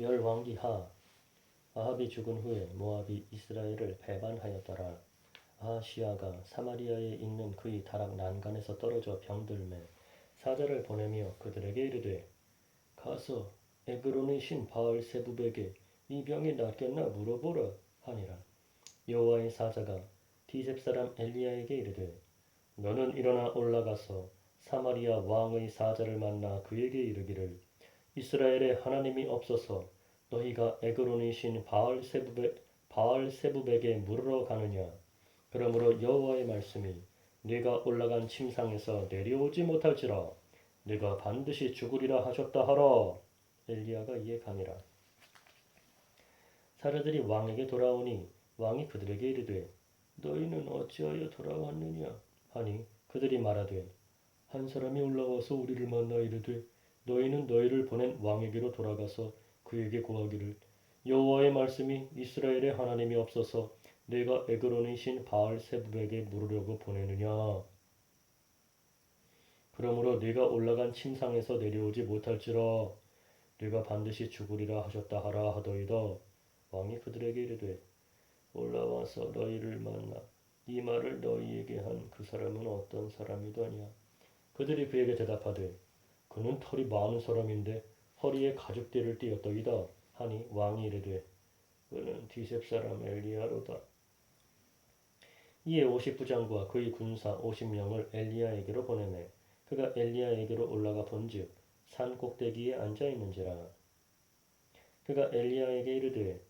열왕기하. 아합이 죽은 후에 모압이 이스라엘을 배반하였더라. 아하시야가 사마리아에 있는 그의 다락 난간에서 떨어져 병들매 사자를 보내며 그들에게 이르되 가서 에그론의 신 바알세부백에 이 병이 낫겠나 물어보라 하니라. 여호와의 사자가 디셉 사람 엘리야에게 이르되 너는 일어나 올라가서 사마리아 왕의 사자를 만나 그에게 이르기를 이스라엘에 하나님이 없어서 너희가 에그론의 신 바알세부백에 물으러 가느냐. 그러므로 여호와의 말씀이 네가 올라간 침상에서 내려오지 못할지라 네가 반드시 죽으리라 하셨다 하라. 엘리야가 이에 가니라. 사자들이 왕에게 돌아오니 왕이 그들에게 이르되 너희는 어찌하여 돌아왔느냐 하니 그들이 말하되 한 사람이 올라와서 우리를 만나 이르되 너희는 너희를 보낸 왕에게로 돌아가서 그에게 고하기를 여호와의 말씀이 이스라엘에 하나님이 없어서 내가 에그론의 신 바알세부백에 물으려고 보내느냐. 그러므로 네가 올라간 침상에서 내려오지 못할지라 네가 반드시 죽으리라 하셨다 하라 하더이다. 왕이 그들에게 이르되 올라와서 너희를 만나 이 말을 너희에게 한 그 사람은 어떤 사람이더냐. 그들이 그에게 대답하되 그는 털이 많은 사람인데 허리에 가죽띠를 띠었더이다 하니 왕이 이르되 그는 디셉 사람 엘리야로다. 이에 50부장과 그의 군사 50명을 엘리야에게로 보내매 그가 엘리야에게로 올라가 본즉 산 꼭대기에 앉아 있는지라. 그가 엘리야에게 이르되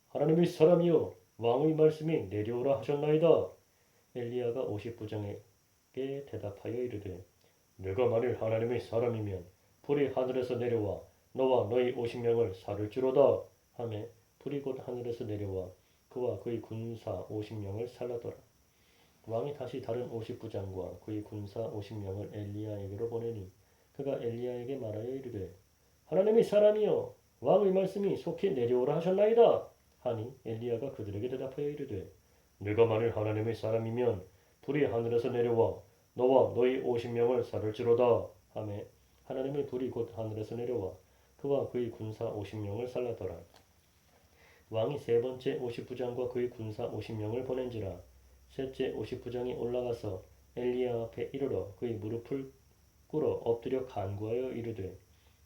하나님의 사람이여 왕의 말씀이 내려오라 하셨나이다. 엘리야가 50부장에게 대답하여 이르되 내가 만일 하나님의 사람이면 불이 하늘에서 내려와 너와 너희 50명을 살을지로다 하매 불이 곧 하늘에서 내려와 그와 그의 군사 50명을 살라더라. 왕이 다시 다른 50부장과 그의 군사 50명을 엘리야에게로 보내니 그가 엘리야에게 말하여 이르되 하나님의 사람이여 왕의 말씀이 속히 내려오라 하셨나이다 하니 엘리야가 그들에게 대답하여 이르되 네가 만일 하나님의 사람이면 불이 하늘에서 내려와 너와 너희 50명을 살을지로다 하매 하나님의 불이 곧 하늘에서 내려와 그와 그의 군사 50명을 살라더라. 왕이 세 번째 50부장과 그의 군사 50명을 보낸지라. 셋째 50부장이 올라가서 엘리야 앞에 이르러 그의 무릎을 꿇어 엎드려 간구하여 이르되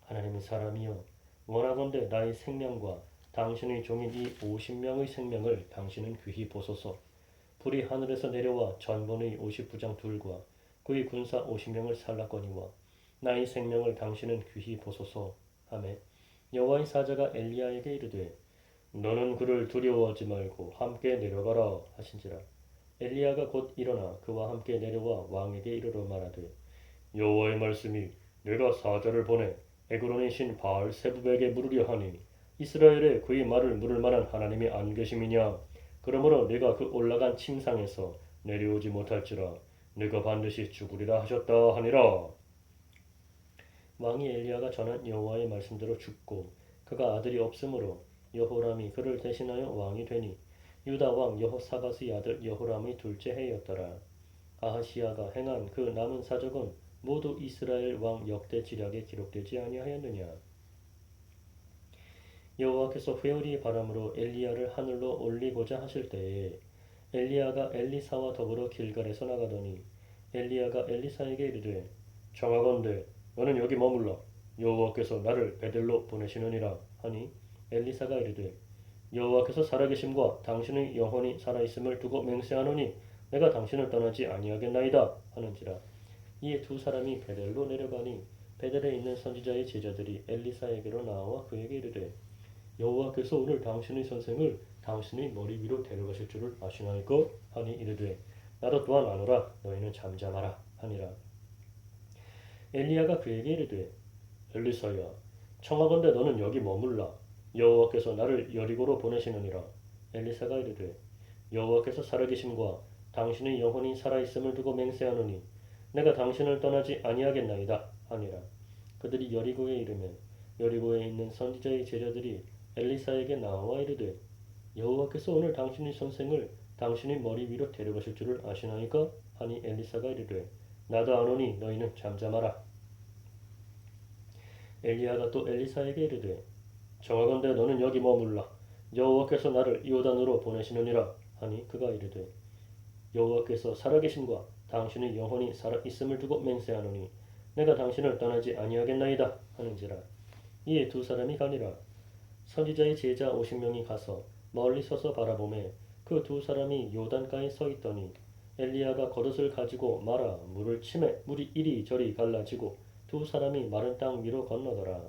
하나님의 사람이여 원하건대 나의 생명과 당신의 종인 이 50명의 생명을 당신은 귀히 보소서. 불이 하늘에서 내려와 전본의 50부장 둘과 그의 군사 50명을 살랐거니와 나의 생명을 당신은 귀히 보소서 하매 여호와의 사자가 엘리야에게 이르되 너는 그를 두려워하지 말고 함께 내려가라 하신지라. 엘리야가 곧 일어나 그와 함께 내려와 왕에게 이르러 말하되 여호와의 말씀이 내가 사자를 보내 에그론의 신 바알세부백에 물으려 하니 이스라엘에 그의 말을 물을 만한 하나님이 안 계심이냐. 그러므로 네가 그 올라간 침상에서 내려오지 못할지라 네가 반드시 죽으리라 하셨다 하니라. 왕이 엘리야가 전한 여호와의 말씀대로 죽고 그가 아들이 없으므로 여호람이 그를 대신하여 왕이 되니 유다 왕 여호사밧의 아들 여호람의 둘째 해였더라. 아하시야가 행한 그 남은 사적은 모두 이스라엘 왕 역대 지략에 기록되지 아니하였느냐. 여호와께서 회오리 바람으로 엘리야를 하늘로 올리고자 하실 때에 엘리야가 엘리사와 더불어 길갈에서 나가더니 엘리야가 엘리사에게 이르되 청하건대 너는 여기 머물러 여호와께서 나를 베델로 보내시느니라 하니 엘리사가 이르되 여호와께서 살아계심과 당신의 영혼이 살아있음을 두고 맹세하노니 내가 당신을 떠나지 아니하겠나이다 하는지라. 이에 두 사람이 베델로 내려가니 베델에 있는 선지자의 제자들이 엘리사에게로 나와 그에게 이르되 여호와께서 오늘 당신의 선생을 당신의 머리 위로 데려가실 줄을 아시나이까 하니 이르되 나도 또한 아노라 너희는 잠잠하라 하니라. 엘리야가 그에게 이르되 엘리사야 청하건대 너는 여기 머물라 여호와께서 나를 여리고로 보내시느니라. 엘리사가 이르되 여호와께서 살아계심과 당신의 영혼이 살아있음을 두고 맹세하노니 내가 당신을 떠나지 아니하겠나이다 하니라. 그들이 여리고에 이르매 여리고에 있는 선지자의 제자들이 엘리사에게 나와 이르되 여호와께서 오늘 당신의 선생을 당신의 머리 위로 데려가실 줄을 아시나이까 하니 엘리사가 이르되 나도 아노니 너희는 잠잠하라. 엘리야가 또 엘리사에게 이르되 정하건대 너는 여기 머물라. 여호와께서 나를 요단으로 보내시느니라 하니 그가 이르되 여호와께서 살아계심과 당신의 영혼이 살아 있음을 두고 맹세하노니 내가 당신을 떠나지 아니하겠나이다 하는지라. 이에 두 사람이 가니라. 선지자의 제자 50명이 가서 멀리 서서 바라보매 그 두 사람이 요단가에 서 있더니 엘리야가 겉옷을 가지고 말아 물을 치매 물이 이리저리 갈라지고 두 사람이 마른 땅 위로 건너더라.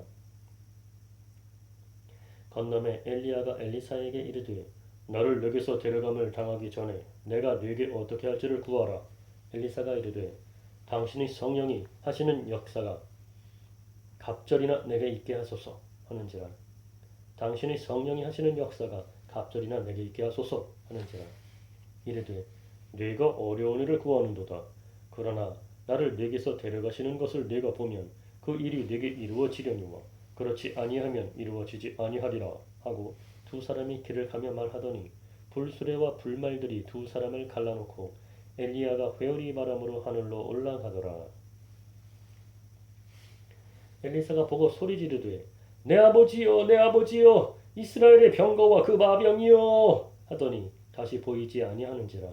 건너매 엘리야가 엘리사에게 이르되 너를 여기서 데려감을 당하기 전에 내가 네게 어떻게 할지를 구하라. 엘리사가 이르되 당신의 성령이 하시는 역사가 갑절이나 내게 있게 하소서 하는지라. 당신의 성령이 하시는 역사가 갑절이나 내게 있게 하소서 하는지라. 이르되 네가 어려운 일을 구하는도다. 그러나 나를 네게서 데려가시는 것을 네가 보면 그 일이 네게 이루어지려니와 그렇지 아니하면 이루어지지 아니하리라 하고 두 사람이 길을 가며 말하더니 불수레와 불말들이 두 사람을 갈라놓고 엘리야가 회오리 바람으로 하늘로 올라가더라. 엘리사가 보고 소리 지르되 내 아버지여 내 아버지여 이스라엘의 병거와 그 마병이여 하더니 다시 보이지 아니하는지라.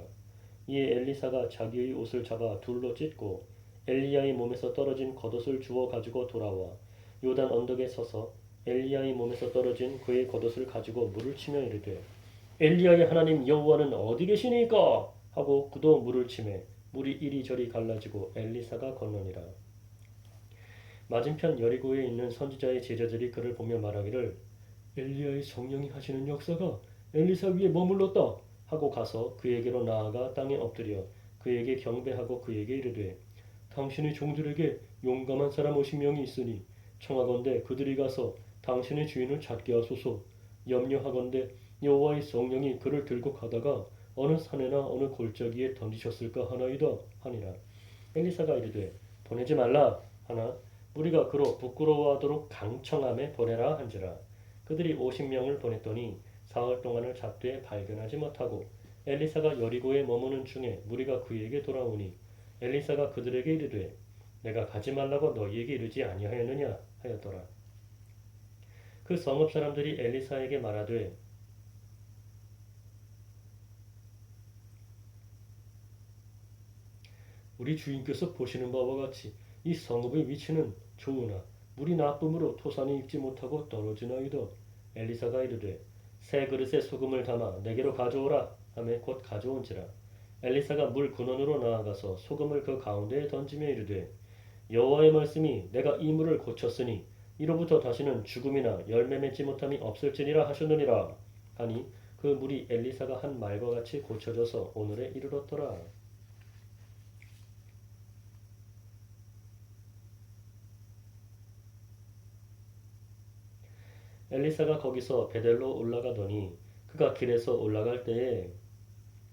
이에 엘리사가 자기의 옷을 잡아 둘로 찢고 엘리야의 몸에서 떨어진 겉옷을 주워 가지고 돌아와 요단 언덕에 서서 엘리야의 몸에서 떨어진 그의 겉옷을 가지고 물을 치며 이르되 엘리야의 하나님 여호와는 어디 계시니까 하고 그도 물을 치매 물이 이리저리 갈라지고 엘리사가 건너니라. 맞은편 여리고에 있는 선지자의 제자들이 그를 보며 말하기를 엘리야의 성령이 하시는 역사가 엘리사 위에 머물렀다 하고 가서 그에게로 나아가 땅에 엎드려 그에게 경배하고 그에게 이르되 당신의 종들에게 용감한 사람 50명이 있으니 청하건대 그들이 가서 당신의 주인을 찾게 하소서. 염려하건대 여호와의 성령이 그를 들고 가다가 어느 산에나 어느 골짜기에 던지셨을까 하나이다 하니라. 엘리사가 이르되 보내지 말라 하나 우리가 그로 부끄러워하도록 강청함에 보내라 한지라. 그들이 50명을 보냈더니 사흘 동안을 잡되 발견하지 못하고 엘리사가 여리고에 머무는 중에 무리가 그에게 돌아오니 엘리사가 그들에게 이르되 내가 가지 말라고 너희에게 이르지 아니하였느냐 하였더라. 그 성읍 사람들이 엘리사에게 말하되 우리 주인께서 보시는 바와 같이 이 성읍의 위치는 좋으나 물이 나쁨으로 토산이 익지 못하고 떨어지나이다. 엘리사가 이르되 새 그릇에 소금을 담아 내게로 가져오라 하매 곧 가져온지라. 엘리사가 물 근원으로 나아가서 소금을 그 가운데에 던지며 이르되 여호와의 말씀이 내가 이 물을 고쳤으니 이로부터 다시는 죽음이나 열매 맺지 못함이 없을지니라 하셨느니라 하니 그 물이 엘리사가 한 말과 같이 고쳐져서 오늘에 이르렀더라. 엘리사가 거기서 베델로 올라가더니 그가 길에서 올라갈 때에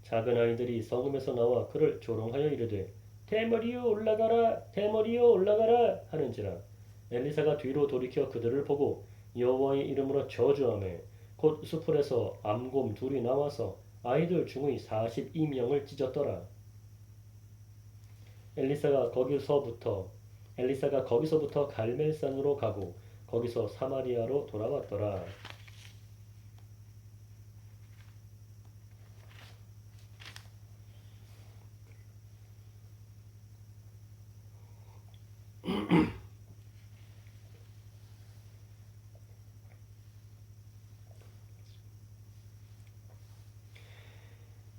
작은 아이들이 성읍에서 나와 그를 조롱하여 이르되 대머리여 올라가라 대머리여 올라가라 하는지라. 엘리사가 뒤로 돌이켜 그들을 보고 여호와의 이름으로 저주하매 곧 수풀에서 암곰 둘이 나와서 아이들 중의 42명을 찢었더라. 엘리사가 거기서부터 갈멜산으로 가고 거기서 사마리아로 돌아왔더라.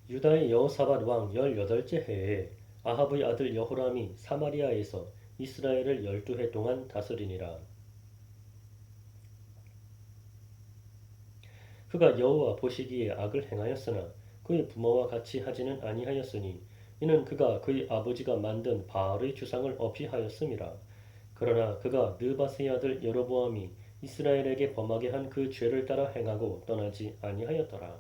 유다의 여호사밧 왕 18째 해에 아합의 아들 여호람이 사마리아에서 이스라엘을 12해 동안 다스리니라. 그가 여호와 보시기에 악을 행하였으나 그의 부모와 같이 하지는 아니하였으니 이는 그가 그의 아버지가 만든 바알의 주상을 없이 하였음이라. 그러나 그가 느바스의 아들 여로보암이 이스라엘에게 범하게 한 그 죄를 따라 행하고 떠나지 아니하였더라.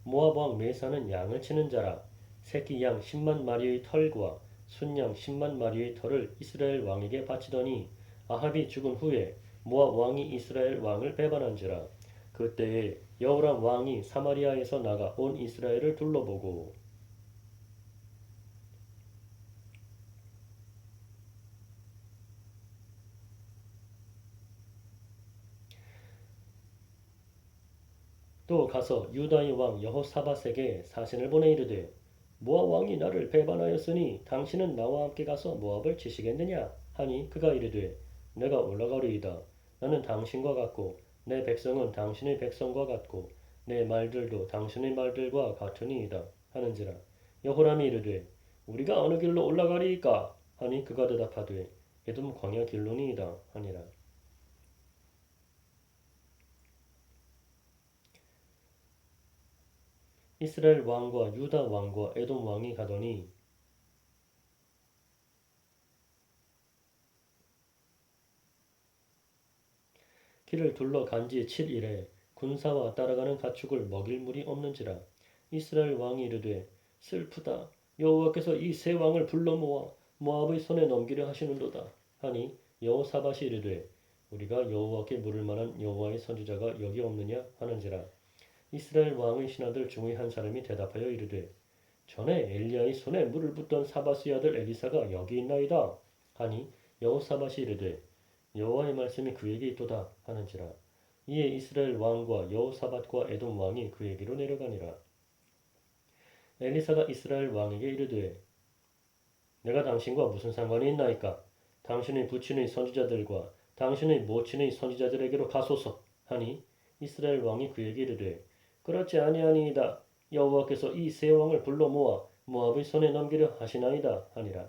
모압 왕 메사는 양을 치는 자라. 새끼 양 10만 마리의 털과 순양 10만 마리의 털을 이스라엘 왕에게 바치더니 아합이 죽은 후에 모압 왕이 이스라엘 왕을 배반한지라. 그때에 여호람 왕이 사마리아에서 나가 온 이스라엘을 둘러보고 또 가서 유다의 왕 여호사밧에게 사신을 보내 이르되 모압 왕이 나를 배반하였으니 당신은 나와 함께 가서 모압을 치시겠느냐 하니 그가 이르되 내가 올라가리이다. 나는 당신과 같고 내 백성은 당신의 백성과 같고 내 말들도 당신의 말들과 같으니이다 하는지라. 여호람이 이르되 우리가 어느 길로 올라가리이까 하니 그가 대답하되 에돔 광야 길로니이다 하니라. 이스라엘 왕과 유다 왕과 에돔 왕이 가더니 길을 둘러 간지 7일에 군사와 따라가는 가축을 먹일 물이 없는지라. 이스라엘 왕이 이르되 슬프다. 여호와께서 이 세 왕을 불러 모아 모압의 손에 넘기려 하시는도다 하니 여호사밧이 이르되 우리가 여호와께 물을 만한 여호와의 선지자가 여기 없느냐 하는지라. 이스라엘 왕의 신하들 중의 한 사람이 대답하여 이르되 전에 엘리야의 손에 물을 붓던 사밧의 아들 엘리사가 여기 있나이다 하니 여호사밧이 이르되 여호와의 말씀이 그에게 있도다 하는지라. 이에 이스라엘 왕과 여호사밧과 에돔 왕이 그에게로 내려가니라. 엘리사가 이스라엘 왕에게 이르되 내가 당신과 무슨 상관이 있나이까? 당신의 부친의 선지자들과 당신의 모친의 선지자들에게로 가소서 하니 이스라엘 왕이 그에게 이르되 그렇지 아니하니이다. 여호와께서 이 세 왕을 불러 모아 모압의 손에 넘기려 하시나이다 하니라.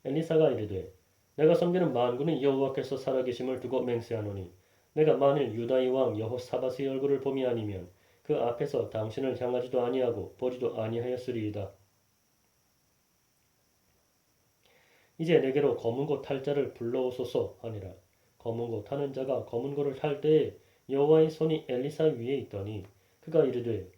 엘리사가 이르되 내가 섬기는 만군의 여호와께서 살아계심을 두고 맹세하노니 내가 만일 유다의 왕 여호사밧의 얼굴을 봄이 아니면 그 앞에서 당신을 향하지도 아니하고 보지도 아니하였으리이다. 이제 내게로 검은 고 탈 자를 불러오소서 하니라. 검은 고 타는 자가 검은 고를 탈 때에 여호와의 손이 엘리사 위에 있더니 그가 이르되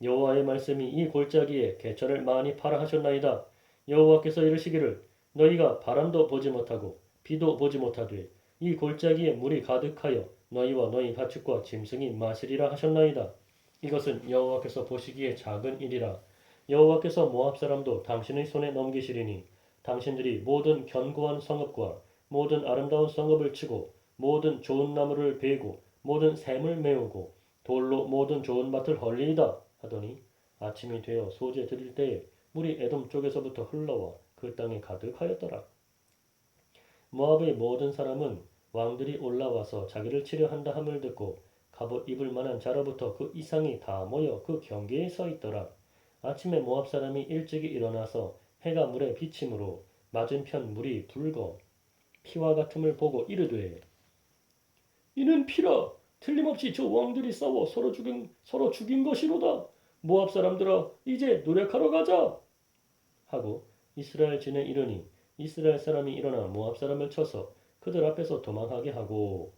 여호와의 말씀이 이 골짜기에 개천을 많이 파라 하셨나이다. 여호와께서 이르시기를 너희가 바람도 보지 못하고 비도 보지 못하되 이 골짜기에 물이 가득하여 너희와 너희 가축과 짐승이 마시리라 하셨나이다. 이것은 여호와께서 보시기에 작은 일이라. 여호와께서 모압 사람도 당신의 손에 넘기시리니 당신들이 모든 견고한 성읍과 모든 아름다운 성읍을 치고 모든 좋은 나무를 베고 모든 샘을 메우고 돌로 모든 좋은 밭을 헐리이다 하더니 아침이 되어 소재 드릴 때에 물이 에돔 쪽에서부터 흘러와 그 땅에 가득하였더라. 모압의 모든 사람은 왕들이 올라와서 자기를 치려 한다 함을 듣고 갑옷 입을 만한 자로부터 그 이상이 다 모여 그 경계에 서 있더라. 아침에 모압 사람이 일찍이 일어나서 해가 물에 비침으로 맞은편 물이 붉어 피와 같음을 보고 이르되 이는 피라. 틀림없이 저 왕들이 싸워 서로 죽인 것이로다. 모압 사람들아 이제 노력하러 가자 하고 이스라엘 진에 이르니 이스라엘 사람이 일어나 모압 사람을 쳐서 그들 앞에서 도망하게 하고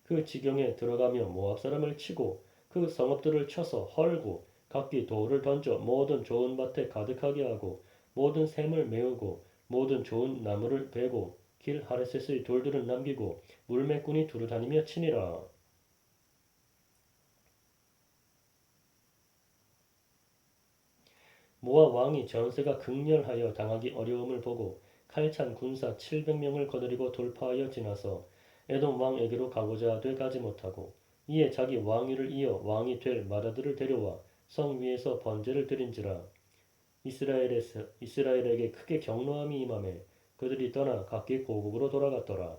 그 지경에 들어가며 모압 사람을 치고 그 성읍들을 쳐서 헐고 각기 돌을 던져 모든 좋은 밭에 가득하게 하고 모든 샘을 메우고 모든 좋은 나무를 베고 길 하레셋의 돌들을 남기고 물매꾼이 두루다니며 치니라. 모압 왕이 전세가 극렬하여 당하기 어려움을 보고 칼찬 군사 700명을 거느리고 돌파하여 지나서 에돔 왕에게로 가고자 돼 가지 못하고 이에 자기 왕위를 이어 왕이 될 마다들을 데려와 성 위에서 번제를 드린지라. 이스라엘에게 크게 경노함이 임하매 그들이 떠나 각기 고국으로 돌아갔더라.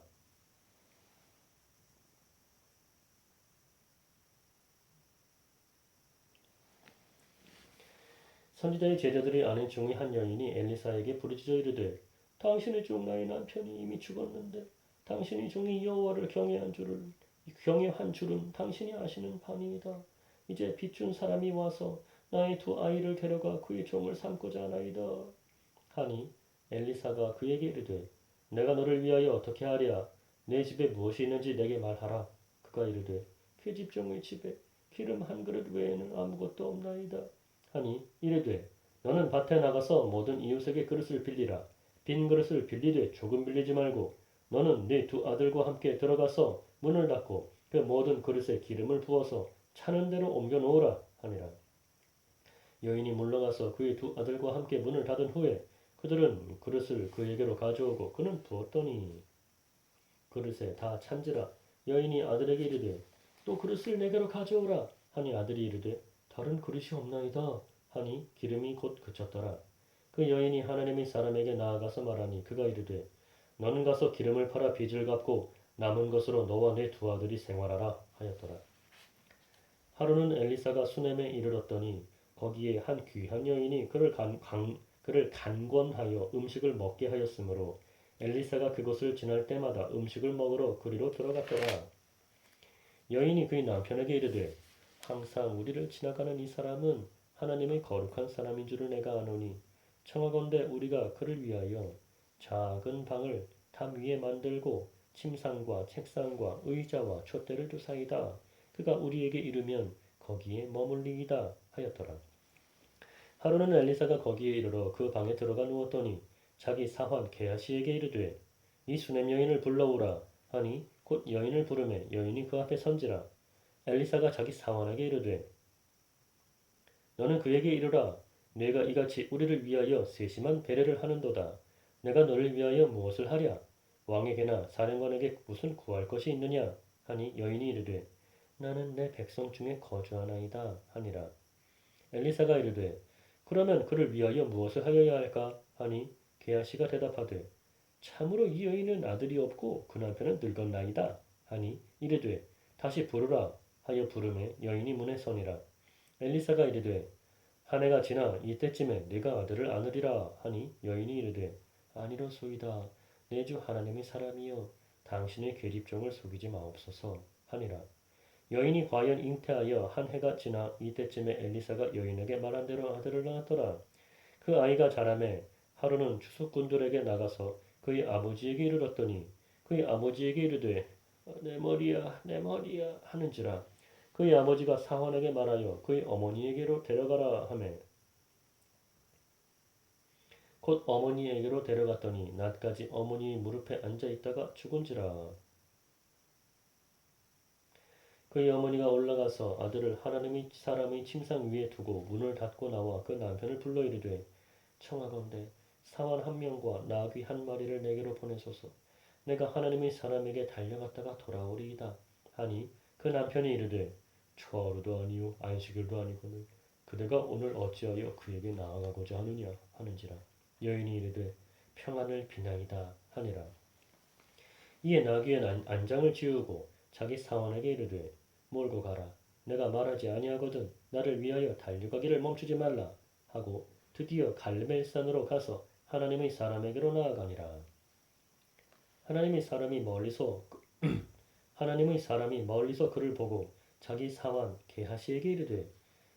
선지자의 제자들이 아는 중의 한 여인이 엘리사에게 부르짖어 이르되 당신의 종 나의 남편이 이미 죽었는데 당신이 종이 여호와를 경외한 줄은 당신이 아시는 바니이다. 이제 빚준 사람이 와서 나의 두 아이를 데려가 그의 종을 삼고자 하나이다. 하니 엘리사가 그에게 이르되 내가 너를 위하여 어떻게 하랴. 내 집에 무엇이 있는지 내게 말하라. 그가 이르되 계집종의 집에 기름 한 그릇 외에는 아무것도 없나이다. 하니 이르되 너는 밭에 나가서 모든 이웃에게 그릇을 빌리라. 빈 그릇을 빌리되 조금 빌리지 말고 너는 네 두 아들과 함께 들어가서 문을 닫고 그 모든 그릇에 기름을 부어서 차는 대로 옮겨 놓으라 하니라. 여인이 물러가서 그의 두 아들과 함께 문을 닫은 후에 그들은 그릇을 그에게로 가져오고 그는 부었더니 그릇에 다 찬지라. 여인이 아들에게 이르되 또 그릇을 내게로 가져오라 하니 아들이 이르되 다른 그릇이 없나이다 하니 기름이 곧 그쳤더라. 그 여인이 하나님의 사람에게 나아가서 말하니 그가 이르되 너는 가서 기름을 팔아 빚을 갚고 남은 것으로 너와 내 두 아들이 생활하라 하였더라. 하루는 엘리사가 수넴에 이르렀더니 거기에 한 귀한 여인이 그를 간권하여 음식을 먹게 하였으므로 엘리사가 그곳을 지날 때마다 음식을 먹으러 그리로 들어갔더라. 여인이 그의 남편에게 이르되 항상 우리를 지나가는 이 사람은 하나님의 거룩한 사람인 줄을 내가 아노니 청하건대 우리가 그를 위하여 작은 방을 담 위에 만들고 침상과 책상과 의자와 촛대를 두사이다. 그가 우리에게 이르면 거기에 머물리이다 하였더라. 하루는 엘리사가 거기에 이르러 그 방에 들어가 누웠더니 자기 사환 게하시에게 이르되 이 수냄 여인을 불러오라 하니 곧 여인을 부르매 여인이 그 앞에 선지라. 엘리사가 자기 사환에게 이르되 너는 그에게 이르라. 내가 이같이 우리를 위하여 세심한 배려를 하는도다. 내가 너를 위하여 무엇을 하랴? 왕에게나 사령관에게 무슨 구할 것이 있느냐? 하니 여인이 이르되 나는 내 백성 중에 거주하나이다 하니라. 엘리사가 이르되 그러면 그를 위하여 무엇을 하여야 할까? 하니 게하시가 대답하되 참으로 이 여인은 아들이 없고 그 남편은 늙었나이다 하니 이르되 다시 부르라 하여 부르매 여인이 문에 서니라. 엘리사가 이르되 한 해가 지나 이때쯤에 네가 아들을 안으리라 하니 여인이 이르되 아니로소이다. 내 주 하나님의 사람이여 당신의 계집종을 속이지 마옵소서 하니라. 여인이 과연 잉태하여 한 해가 지나 이때쯤에 엘리사가 여인에게 말한 대로 아들을 낳았더라. 그 아이가 자라매 하루는 추수꾼들에게 나가서 그의 아버지에게 이르렀더니 그의 아버지에게 이르되 내 머리야 내 머리야 하는지라. 그의 아버지가 사환에게 말하여 그의 어머니에게로 데려가라 하매 곧 어머니에게로 데려갔더니 낮까지 어머니의 무릎에 앉아 있다가 죽은지라. 그의 어머니가 올라가서 아들을 하나님의 사람의 침상 위에 두고 문을 닫고 나와 그 남편을 불러 이르되 청하건대 사환 한 명과 나귀 한 마리를 내게로 보내소서. 내가 하나님의 사람에게 달려갔다가 돌아오리이다 하니 그 남편이 이르되 초하루도 아니요 안식일도 아니거늘 그대가 오늘 어찌하여 그에게 나아가고자 하느냐 하는지라. 여인이 이르되 평안을 비나이다 하니라. 이에 나귀의 안장을 지우고 자기 사원에게 이르되 몰고 가라. 내가 말하지 아니하거든 나를 위하여 달려가기를 멈추지 말라 하고 드디어 갈멜산으로 가서 하나님의 사람에게로 나아가니라. 하나님의 사람이 멀리서 그를 보고 자기 사환 게하시에게 이르되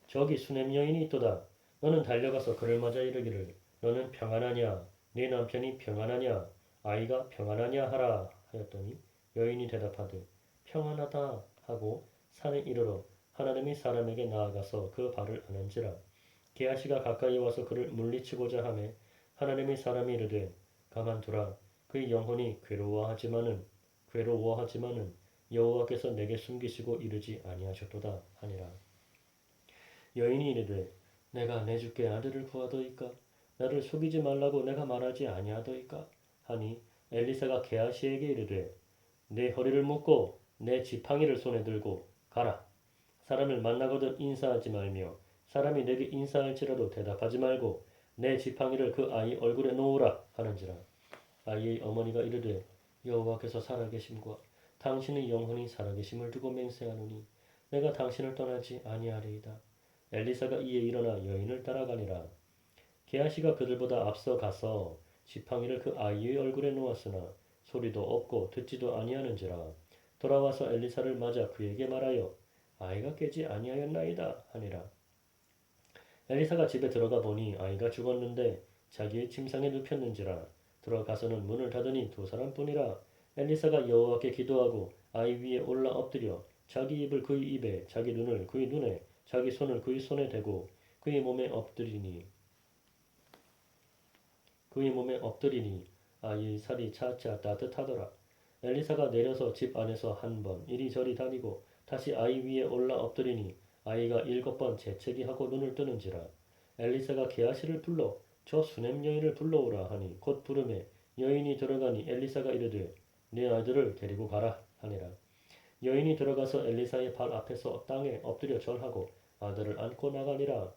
저기 수냄 여인이 있도다. 너는 달려가서 그를 맞아 이르기를 너는 평안하냐 네 남편이 평안하냐 아이가 평안하냐 하라 하였더니 여인이 대답하되 평안하다 하고 산에 이르러 하나님의 사람에게 나아가서 그 발을 안은지라. 게하시가 가까이 와서 그를 물리치고자 하매 하나님의 사람이 이르되 가만두라. 그의 영혼이 괴로워하지만은 여호와께서 내게 숨기시고 이르지 아니하셨도다 하니라. 여인이 이르되 내가 내 주께 아들을 구하더이까 나를 속이지 말라고 내가 말하지 아니하더이까 하니 엘리사가 게하시에게 이르되 내 허리를 묶고 내 지팡이를 손에 들고 가라. 사람을 만나거든 인사하지 말며 사람이 내게 인사할지라도 대답하지 말고 내 지팡이를 그 아이 얼굴에 놓으라 하는지라. 아이의 어머니가 이르되 여호와께서 살아계심과 당신의 영혼이 살아계심을 두고 맹세하노니 내가 당신을 떠나지 아니하리이다. 엘리사가 이에 일어나 여인을 따라가니라. 게하시가 그들보다 앞서 가서 지팡이를 그 아이의 얼굴에 놓았으나 소리도 없고 듣지도 아니하는지라. 돌아와서 엘리사를 맞아 그에게 말하여 아이가 깨지 아니하였나이다 하니라. 엘리사가 집에 들어가 보니 아이가 죽었는데 자기의 침상에 눕혔는지라. 들어가서는 문을 닫으니 두 사람뿐이라. 엘리사가 여호와께 기도하고 아이 위에 올라 엎드려 자기 입을 그의 입에 자기 눈을 그의 눈에 자기 손을 그의 손에 대고 그의 몸에 엎드리니 아이의 살이 차차 따뜻하더라. 엘리사가 내려서 집 안에서 한 번 이리저리 다니고 다시 아이 위에 올라 엎드리니 아이가 7번 재채기하고 눈을 뜨는지라. 엘리사가 게하시를 불러 저 수냄 여인을 불러오라 하니 곧 부르매 여인이 들어가니 엘리사가 이르되 네 아들을 데리고 가라 하니라. 여인이 들어가서 엘리사의 발 앞에서 땅에 엎드려 절하고 아들을 안고 나가니라.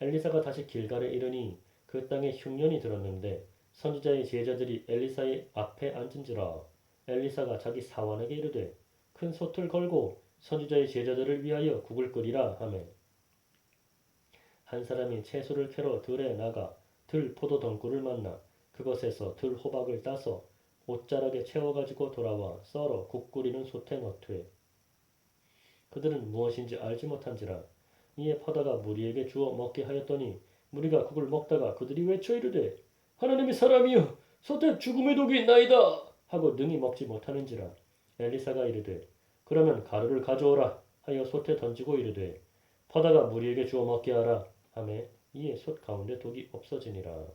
엘리사가 다시 길갈에 이르니 그 땅에 흉년이 들었는데 선지자의 제자들이 엘리사의 앞에 앉은지라. 엘리사가 자기 사환에게 이르되 큰 솥을 걸고 선지자의 제자들을 위하여 국을 끓이라 하매 한 사람이 채소를 캐러 들에 나가 들 포도 덩굴을 만나 그것에서 들 호박을 따서 옷자락에 채워가지고 돌아와 썰어 국 끓이는 솥에 넣되 그들은 무엇인지 알지 못한지라. 이에 퍼다가 무리에게 주어 먹게 하였더니 무리가 국을 먹다가 그들이 외쳐 이르되 하나님의 사람이여 솥에 죽음의 독이 있나이다 하고 능히 먹지 못하는지라. 엘리사가 이르되 그러면 가루를 가져오라 하여 솥에 던지고 이르되 퍼다가 무리에게 주어 먹게 하라 하매 이에 솥 가운데 독이 없어지니라.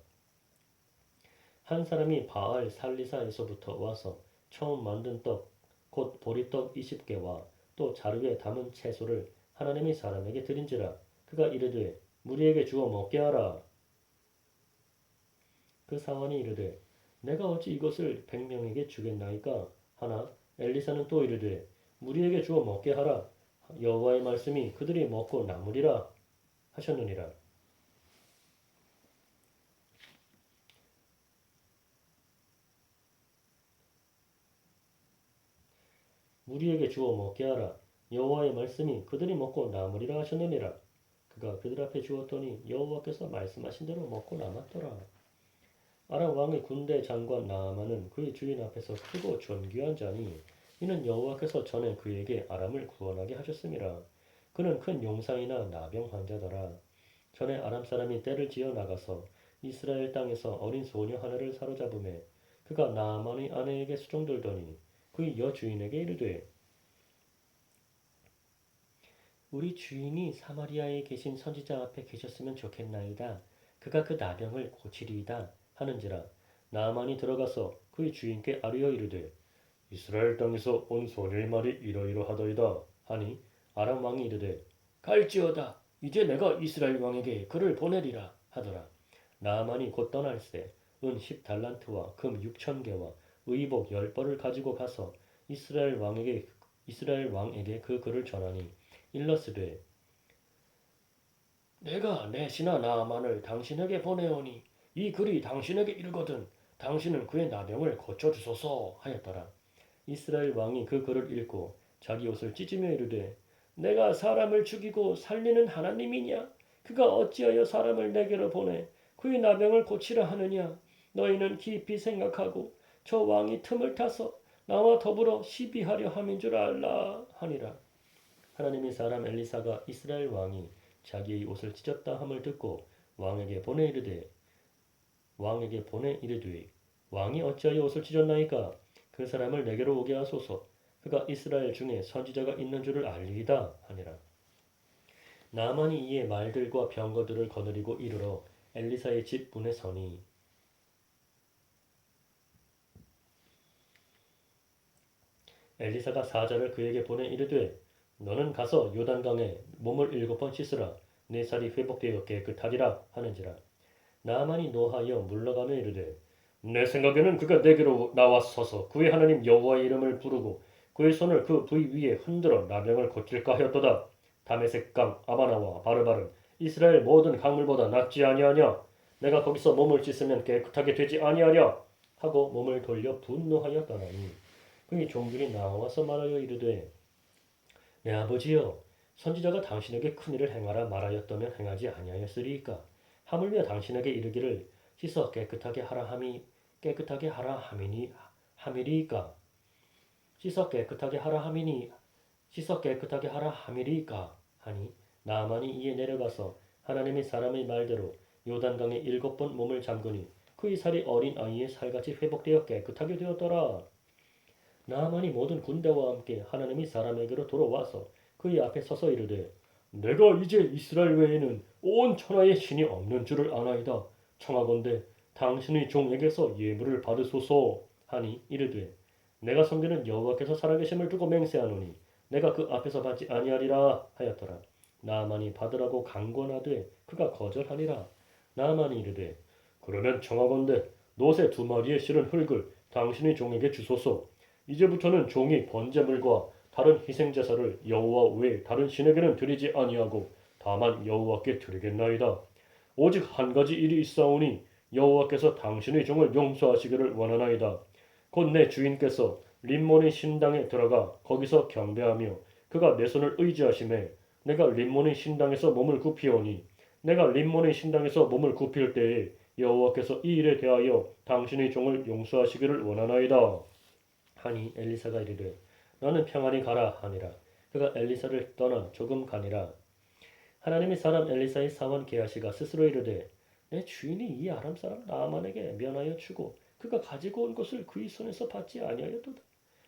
한 사람이 바알 살리사에서부터 와서 처음 만든 떡 곧 보리떡 20개와 또 자루에 담은 채소를 하나님의 사람에게 드린지라. 그가 이르되 무리에게 주어 먹게 하라. 그 사환이 이르되 내가 어찌 이것을 100명에게 주겠나이까 하나 엘리사는 또 이르되 무리에게 주어 먹게 하라. 여호와의 말씀이 그들이 먹고 남으리라 하셨느니라. 무리에게 주어 먹게 하라. 여호와의 말씀이 그들이 먹고 남으리라 하셨느니라. 그가 그들 앞에 주었더니 여호와께서 말씀하신 대로 먹고 남았더라. 아람 왕의 군대 장관 나아만은 그의 주인 앞에서 크고 존귀한 자니 이는 여호와께서 전에 그에게 아람을 구원하게 하셨음이라. 그는 큰 용사이나 나병 환자더라. 전에 아람 사람이 떼를 지어 나가서 이스라엘 땅에서 어린 소녀 하나를 사로잡음에 그가 나아만의 아내에게 수종들더니 그의 여주인에게 이르되 우리 주인이 사마리아에 계신 선지자 앞에 계셨으면 좋겠나이다. 그가 그 나병을 고치리이다 하는지라. 나아만이 들어가서 그의 주인께 아뢰어 이르되 이스라엘 땅에서 온 소녀의 말이 이러이러하더이다 하니 아람 왕이 이르되 갈지어다. 이제 내가 이스라엘 왕에게 그를 보내리라 하더라. 나아만이 곧 떠날새 은 10달란트와 금 6,000개와 의복 10벌을 가지고 가서 이스라엘 왕에게 그 글을 전하니 일러스되 내가 내 신하 나아만을 당신에게 보내오니 이 글이 당신에게 이르거든 당신은 그의 나병을 고쳐주소서 하였더라. 이스라엘 왕이 그 글을 읽고 자기 옷을 찢으며 이르되 내가 사람을 죽이고 살리는 하나님이냐? 그가 어찌하여 사람을 내게로 보내 그의 나병을 고치라 하느냐? 너희는 깊이 생각하고 저 왕이 틈을 타서 나와 더불어 시비하려 함인 줄 알라 하니라. 하나님의 사람 엘리사가 이스라엘 왕이 자기의 옷을 찢었다 함을 듣고 왕에게 보내 이르되 왕이 어찌하여 옷을 찢었나이까? 그 사람을 내게로 오게 하소서. 그가 이스라엘 중에 선지자가 있는 줄을 알리이다 하니라. 나아만이 이에 말들과 병거들을 거느리고 이르러 엘리사의 집 문에 서니 엘리사가 사자를 그에게 보내 이르되 너는 가서 요단강에 몸을 7번 씻으라. 내 살이 회복되어 깨끗하리라 하는지라. 나아만이 노하여 물러가며 이르되 내 생각에는 그가 내게로 나와 서서 그의 하나님 여호와의 이름을 부르고 그의 손을 그 부위 위에 흔들어 나병을 고칠까 하였도다. 다메섹 강 아바나와 바르바른 이스라엘 모든 강물보다 낫지 아니하냐? 내가 거기서 몸을 씻으면 깨끗하게 되지 아니하랴? 하고 몸을 돌려 분노하여 떠나니 그의 종들이 나와서 말하여 이르되 내 아버지여 선지자가 당신에게 큰 일을 행하라 말하였다면 행하지 아니하였으리이까? 하물며 당신에게 이르기를 씻어 깨끗하게 하라 함이리이까? 씻어 깨끗하게 하라 함이리이까? 하니 나아만이 이에 내려가서 하나님의 사람의 말대로 요단강에 7번 몸을 잠그니 그의 살이 어린 아이의 살같이 회복되어 깨끗하게 되었더라. 나아만이 모든 군대와 함께 하나님의 사람에게로 돌아와서 그의 앞에 서서 이르되 내가 이제 이스라엘 외에는 온 천하에 신이 없는 줄을 아나이다. 청하건대 당신의 종에게서 예물을 받으소서 하니 이르되 내가 섬기는 여호와께서 살아계심을 두고 맹세하노니 내가 그 앞에서 받지 아니하리라 하였더라. 나아만이 받으라고 강권하되 그가 거절하니라. 나아만이 이르되 그러면 청하건대 노새 2마리의 실은 흙을 당신의 종에게 주소서. 이제부터는 종이 번제물과 다른 희생제사를 여호와 외에 다른 신에게는 드리지 아니하고 다만 여호와께 드리겠나이다. 오직 한 가지 일이 있사오니 여호와께서 당신의 종을 용서하시기를 원하나이다. 곧 내 주인께서 림몬의 신당에 들어가 거기서 경배하며 그가 내 손을 의지하심에 내가 림몬의 신당에서 몸을 굽히오니 내가 림몬의 신당에서 몸을 굽힐 때에 여호와께서 이 일에 대하여 당신의 종을 용서하시기를 원하나이다. 하니 엘리사가 이르되 너는 평안히 가라 하니라. 그가 엘리사를 떠나 조금 가니라. 하나님의 사람 엘리사의 사원 게하시가 스스로 이르되 내 주인이 이 아람 사람 나아만에게 면하여 주고 그가 가지고 온 것을 그의 손에서 받지 아니하였도다.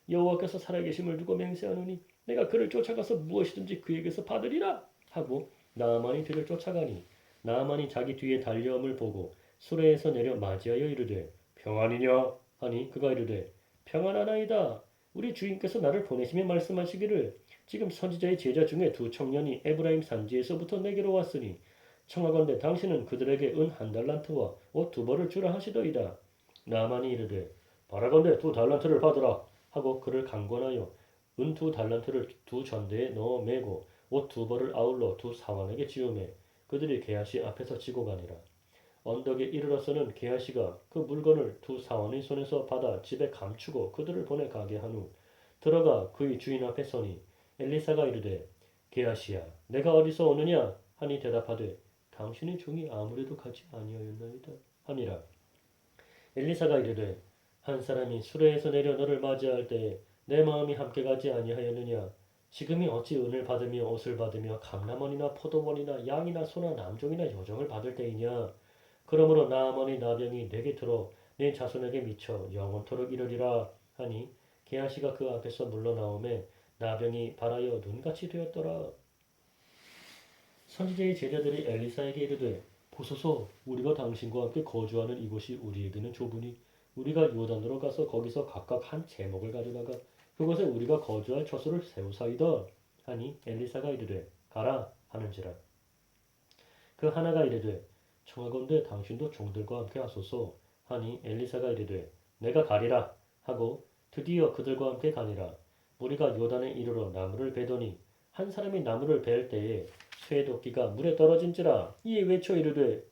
여호와께서 살아계심을 두고 맹세하노니 내가 그를 쫓아가서 무엇이든지 그에게서 받으리라 하고 나아만이 뒤를 쫓아가니 나아만이 자기 뒤에 달려옴을 보고 수레에서 내려 맞이하여 이르되 평안이냐 하니 그가 이르되 평안하나이다. 우리 주인께서 나를 보내시며 말씀하시기를 지금 선지자의 제자 중에 두 청년이 에브라임 산지에서부터 내게로 왔으니 청하건대 당신은 그들에게 은 한 달란트와 옷 두 벌을 주라 하시더이다. 나만이 이르되 바라건대 두 달란트를 받으라 하고 그를 강권하여 은 두 달란트를 두 전대에 넣어 매고 옷 두 벌을 아울러 두 사환에게 지우매 그들이 게하시 앞에서 지고 가니라. 언덕에 이르러서는 게하시가 그 물건을 두 사환의 손에서 받아 집에 감추고 그들을 보내 가게 한 후 들어가 그의 주인 앞에 서니 엘리사가 이르되 게하시야 내가 어디서 오느냐 하니 대답하되 당신의 종이 아무래도 가지 아니하였나이다 하니라. 엘리사가 이르되 한 사람이 수레에서 내려 너를 맞이할 때에 내 마음이 함께 가지 아니하였느냐. 지금이 어찌 은을 받으며 옷을 받으며 감람원이나 포도원이나 양이나 소나 남종이나 여종을 받을 때이냐. 그러므로 나아몬의 나병이 내게 들어 내 자손에게 미쳐 영원토록 이르리라 하니 게하시가 그 앞에서 물러나오매 나병이 발하여 눈같이 되었더라. 선지자의 제자들이 엘리사에게 이르되 보소서 우리가 당신과 함께 거주하는 이곳이 우리에게는 좁으니 우리가 요단으로 가서 거기서 각각 한 제목을 가져다가 그곳에 우리가 거주할 처소를 세우사이다 하니 엘리사가 이르되 가라 하는지라. 그 하나가 이르되 청하건대 당신도 종들과 함께 하소서 하니 엘리사가 이르되 내가 가리라 하고 드디어 그들과 함께 가니라. 우리가 요단에 이르러 나무를 베더니 한 사람이 나무를 벨 때에 쇠도끼가 물에 떨어진지라. 이에 외쳐 이르되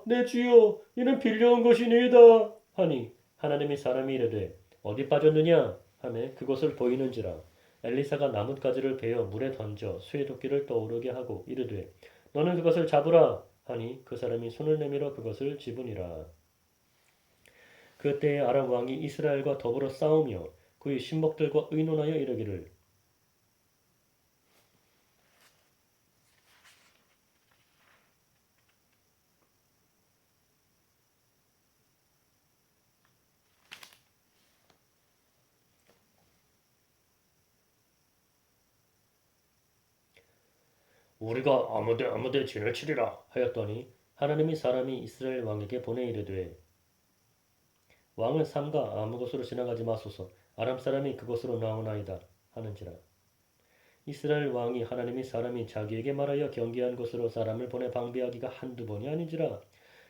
내 주여 이는 빌려온 것이니이다 하니 하나님의 사람이 이르되 어디 빠졌느냐 하매 그것을 보이는지라. 엘리사가 나뭇가지를 베어 물에 던져 쇠도끼를 떠오르게 하고 이르되 너는 그것을 잡으라 하니 그 사람이 손을 내밀어 그것을 집으니라. 그때에 아람 왕이 이스라엘과 더불어 싸우며 그의 신복들과 의논하여 이르기를 우리가 아무데 진을 치리라 하였더니 하나님의 사람이 이스라엘 왕에게 보내 이르되 왕은 삼가 아무 곳으로 지나가지 마소서 아람 사람이 그곳으로 나오나이다 하는지라. 이스라엘 왕이 하나님의 사람이 자기에게 말하여 경계한 곳으로 사람을 보내 방비하기가 한두 번이 아닌지라.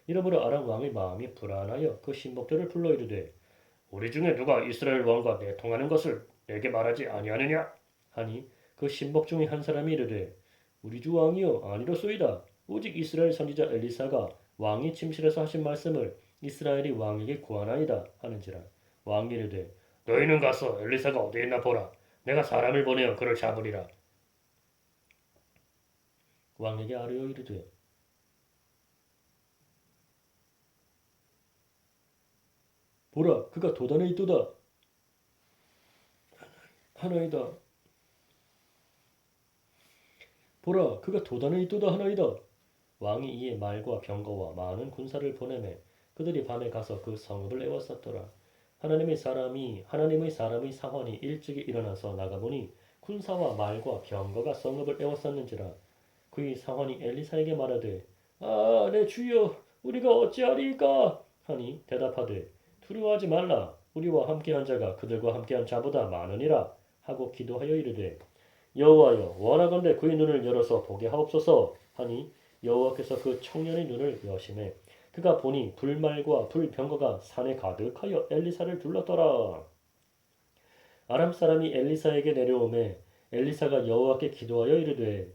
이러므로 아람 왕의 마음이 불안하여 그 신복들을 불러 이르되 우리 중에 누가 이스라엘 왕과 내통하는 것을 내게 말하지 아니하느냐 하니 그 신복 중에 한 사람이 이르되 우리 주 왕이여 아니로소이다. 오직 이스라엘 선지자 엘리사가 왕이 침실에서 하신 말씀을 이스라엘이 왕에게 구하나이다 하는지라. 왕이 이르되 너희는 가서 엘리사가 어디 있나 보라. 내가 사람을 보내어 그를 잡으리라. 왕에게 아뢰어 이르되 보라 그가 도단에 있도다 하나이다. 보라 그가 도단에 있도다 하나이다. 왕이 이에 말과 병거와 많은 군사를 보내매 그들이 밤에 가서 그 성읍을 에워쌌더라. 하나님의 사람의 사환이 일찍이 일어나서 나가보니 군사와 말과 병거가 성읍을 에워쌌는지라. 그의 사환이 엘리사에게 말하되 내 주여 우리가 어찌하리이까 하니 대답하되 두려워하지 말라. 우리와 함께한 자가 그들과 함께한 자보다 많으니라 하고 기도하여 이르되 여호와여 원하건대 그의 눈을 열어서 보게 하옵소서 하니 여호와께서 그 청년의 눈을 여심해 그가 보니 불말과 불병거가 산에 가득하여 엘리사를 둘렀더라. 아람 사람이 엘리사에게 내려오매 엘리사가 여호와께 기도하여 이르되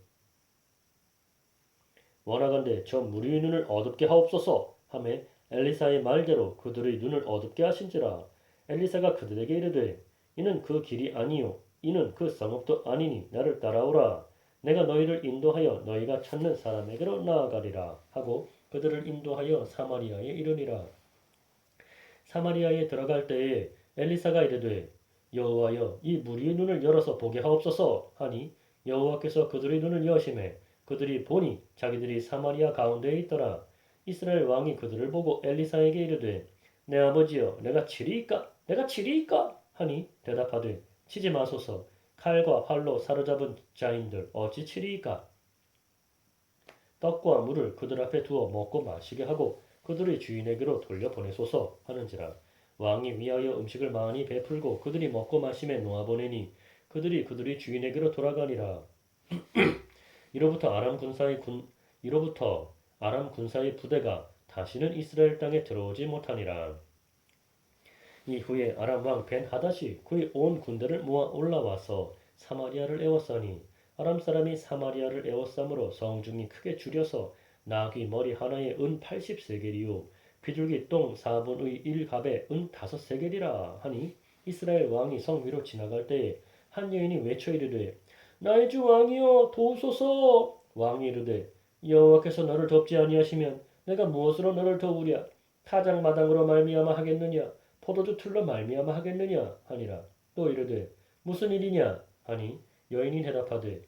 원하건대 저 무리의 눈을 어둡게 하옵소서 하매 엘리사의 말대로 그들의 눈을 어둡게 하신지라. 엘리사가 그들에게 이르되 이는 그 길이 아니요 이는 그 성읍도 아니니 나를 따라오라. 내가 너희를 인도하여 너희가 찾는 사람에게로 나아가리라 하고 그들을 인도하여 사마리아에 이르니라. 사마리아에 들어갈 때에 엘리사가 이르되 여호와여 이 무리의 눈을 열어서 보게 하옵소서 하니 여호와께서 그들의 눈을 여시매 그들이 보니 자기들이 사마리아 가운데에 있더라. 이스라엘 왕이 그들을 보고 엘리사에게 이르되 내 아버지여 내가 치리이까 내가 치리이까 하니 대답하되 치지 마소서 칼과 활로 사로잡은 자인들 어찌 치리이까. 떡과 물을 그들 앞에 두어 먹고 마시게 하고 그들의 주인에게로 돌려보내소서 하는지라. 왕이 위하여 음식을 많이 베풀고 그들이 먹고 마심에 놓아보내니 그들이 그들의 주인에게로 돌아가니라. 이로부터 아람 군사의 부대가 다시는 이스라엘 땅에 들어오지 못하니라. 이후에 아람 왕 벤하닷이 그의 온 군대를 모아 올라와서 사마리아를 에워싸니 아람 사람이 사마리아를 에워싸므로 성중이 크게 줄여서 나귀 머리 하나에 은 80세겔이요 비둘기 똥 4분의 1갑에 은 5세겔이라 하니 이스라엘 왕이 성 위로 지나갈 때에 한 여인이 외쳐 이르되 나의 주 왕이여 도우소서. 왕이 이르되 여호와께서 너를 돕지 아니하시면 내가 무엇으로 너를 도우랴. 타작마당으로 말미암아 하겠느냐 포도주 틀로 말미암아 하겠느냐 하니라. 또 이르되 무슨 일이냐 하니 여인이 대답하되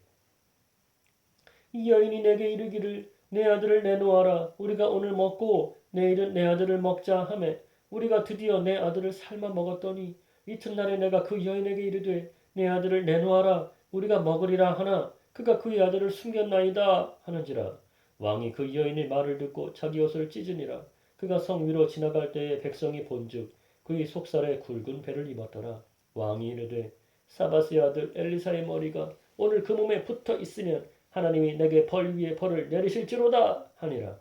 이 여인이 내게 이르기를 내 아들을 내놓아라 우리가 오늘 먹고 내일은 내 아들을 먹자 하매 우리가 드디어 내 아들을 삶아 먹었더니 이튿날에 내가 그 여인에게 이르되 내 아들을 내놓아라 우리가 먹으리라 하나 그가 그의 아들을 숨겼나이다 하는지라. 왕이 그 여인의 말을 듣고 자기 옷을 찢으니라. 그가 성 위로 지나갈 때에 백성이 본즉 그의 속살에 굵은 배를 입었더라. 왕이 이르되 사바스의 아들 엘리사의 머리가 오늘 그 몸에 붙어 있으면 하나님이 내게 벌 위에 벌을 내리실지로다 하니라.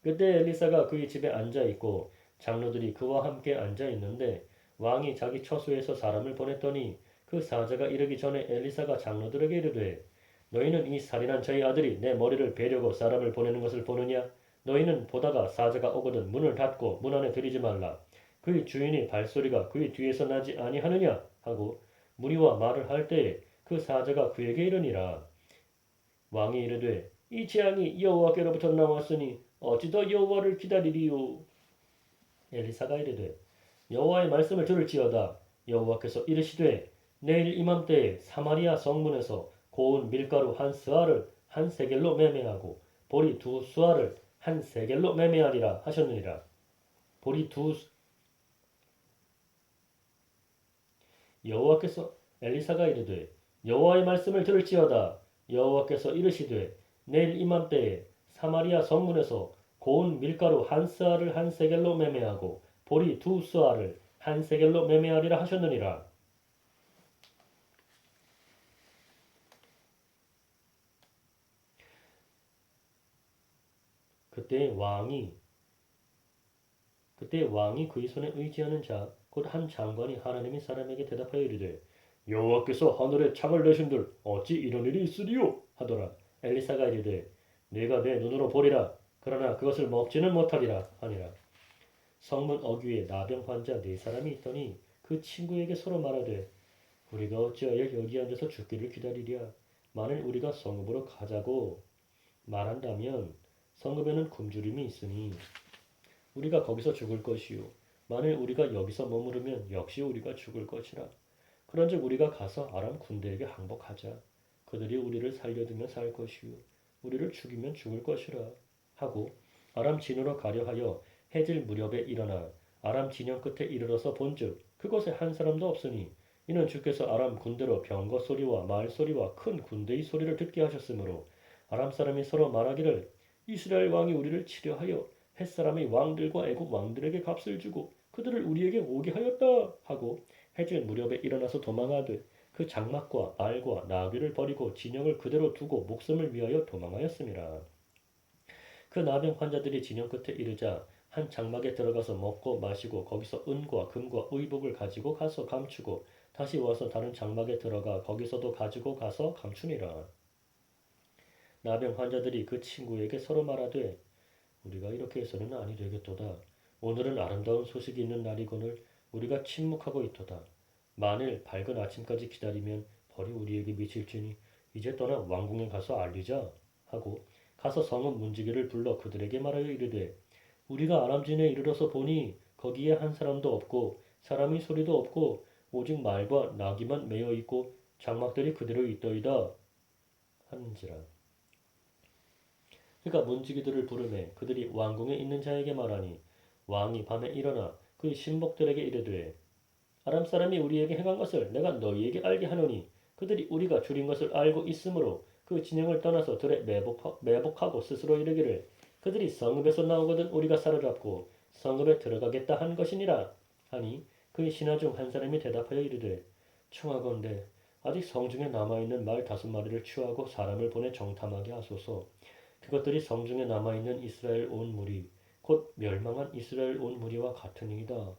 그때 엘리사가 그의 집에 앉아 있고 장로들이 그와 함께 앉아 있는데 왕이 자기 처소에서 사람을 보냈더니 그 사자가 이르기 전에 엘리사가 장로들에게 이르되 너희는 이 살인한 저희 아들이 내 머리를 베려고 사람을 보내는 것을 보느냐? 너희는 보다가 사자가 오거든 문을 닫고 문 안에 들이지 말라. 그의 주인이 발소리가 그의 뒤에서 나지 아니하느냐? 하고 무리와 말을 할 때에 그 사자가 그에게 이르니라. 왕이 이르되 이 재앙이 여호와께로부터 나왔으니 어찌 더 여호와를 기다리리요. 엘리사가 이르되 여호와의 말씀을 들을지어다. 여호와께서 이르시되 내일 이맘때에 사마리아 성문에서 고운 밀가루 한 스아를 한 세겔로 매매하고 보리 두 수아를 한 세겔로 매매하리라 하셨느니라. 보리 두 여호와께서 엘리사가 이르되 여호와의 말씀을 들을지어다. 여호와께서 이르시되 내일 이맘때에 사마리아 성문에서 고운 밀가루 한 스아를 한 세겔로 매매하고 보리 두 스아를 한 세겔로 매매하리라 하셨느니라. 그때 왕이 그의 손에 의지하는 자 곧 한 장관이 하나님의 사람에게 대답하여 이르되 여호와께서 하늘에 창을 내신들 어찌 이런 일이 있으리요 하더라. 엘리사가 이르되 네가 내 눈으로 보리라 그러나 그것을 먹지는 못하리라 하니라. 성문 어귀에 나병 환자 4사람이 있더니 그 친구에게 서로 말하되 우리가 어찌하여 여기 앉아서 죽기를 기다리랴. 만일 우리가 성읍으로 가자고 말한다면 성읍에는 굶주림이 있으니 우리가 거기서 죽을 것이요 만일 우리가 여기서 머무르면 역시 우리가 죽을 것이라. 그런즉 우리가 가서 아람 군대에게 항복하자. 그들이 우리를 살려두면 살 것이요 우리를 죽이면 죽을 것이라 하고 아람 진으로 가려 하여 해질 무렵에 일어나 아람 진영 끝에 이르러서 본즉 그곳에 한 사람도 없으니 이는 주께서 아람 군대로 병거 소리와 말 소리와 큰 군대의 소리를 듣게 하셨으므로 아람 사람이 서로 말하기를 이스라엘 왕이 우리를 치려하여 햇사람의 왕들과 애국 왕들에게 값을 주고 그들을 우리에게 오게 하였다 하고 해질 무렵에 일어나서 도망하되 그 장막과 말과 나귀를 버리고 진영을 그대로 두고 목숨을 위하여 도망하였습니다. 그 나병 환자들이 진영 끝에 이르자 한 장막에 들어가서 먹고 마시고 거기서 은과 금과 의복을 가지고 가서 감추고 다시 와서 다른 장막에 들어가 거기서도 가지고 가서 감추니라. 나병 환자들이 그 친구에게 서로 말하되 우리가 이렇게 해서는 아니 되겠도다. 오늘은 아름다운 소식이 있는 날이거늘 우리가 침묵하고 있도다. 만일 밝은 아침까지 기다리면 벌이 우리에게 미칠지니 이제 떠나 왕궁에 가서 알리자 하고 가서 성읍 문지기를 불러 그들에게 말하여 이르되 우리가 아람진에 이르러서 보니 거기에 한 사람도 없고 사람이 소리도 없고 오직 말과 나귀만 매여 있고 장막들이 그대로 있더이다 하는지라. 그가 문지기들을 부르매 그들이 왕궁에 있는 자에게 말하니 왕이 밤에 일어나 그 신복들에게 이르되 아람 사람이 우리에게 행한 것을 내가 너희에게 알게 하노니 그들이 우리가 줄인 것을 알고 있으므로 그 진영을 떠나서 들에 매복하고 스스로 이르기를 그들이 성읍에서 나오거든 우리가 사로잡고 성읍에 들어가겠다 한 것이니라 하니 그의 신하 중 한 사람이 대답하여 이르되 청하건대 아직 성중에 남아있는 말 5마리를 취하고 사람을 보내 정탐하게 하소서. 그것들이 성중에 남아있는 이스라엘 온 무리 곧 멸망한 이스라엘 온 무리와 같으니이다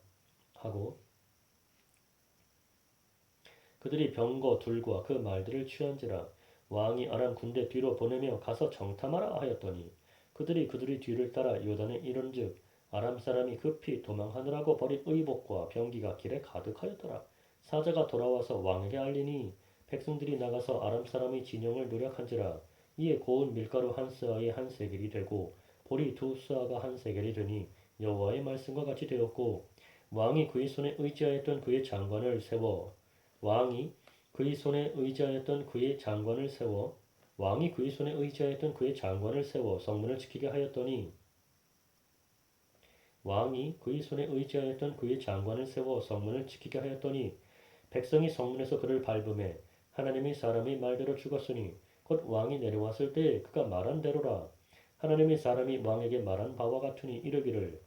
하고 그들이 병거 둘과 그 말들을 취한지라. 왕이 아람 군대 뒤로 보내며 가서 정탐하라 하였더니 그들이 뒤를 따라 요단에 이른즉 아람 사람이 급히 도망하느라고 버린 의복과 병기가 길에 가득하였더라. 사자가 돌아와서 왕에게 알리니 백성들이 나가서 아람 사람의 진영을 노력한지라. 이에 고운 밀가루 한 스아에 한 세겔이 되고 보리 2스아가 한 세겔이 되니 여호와의 말씀과 같이 되었고 왕이 그의 손에 의지하였던 그의 장관을 세워 왕이 그의 손에 의지하였던 그의 장관을 세워 왕이 그의 손에 의지하였던 그의 장관을 세워 성문을 지키게 하였더니 왕이 그의 손에 의지하였던 그의 장관을 세워 성문을 지키게 하였더니 백성이 성문에서 그를 밟음에 하나님의 사람의 말대로 죽었으니 곧 왕이 내려왔을 때에 그가 말한 대로라. 하나님의 사람이 왕에게 말한 바와 같으니 이르기를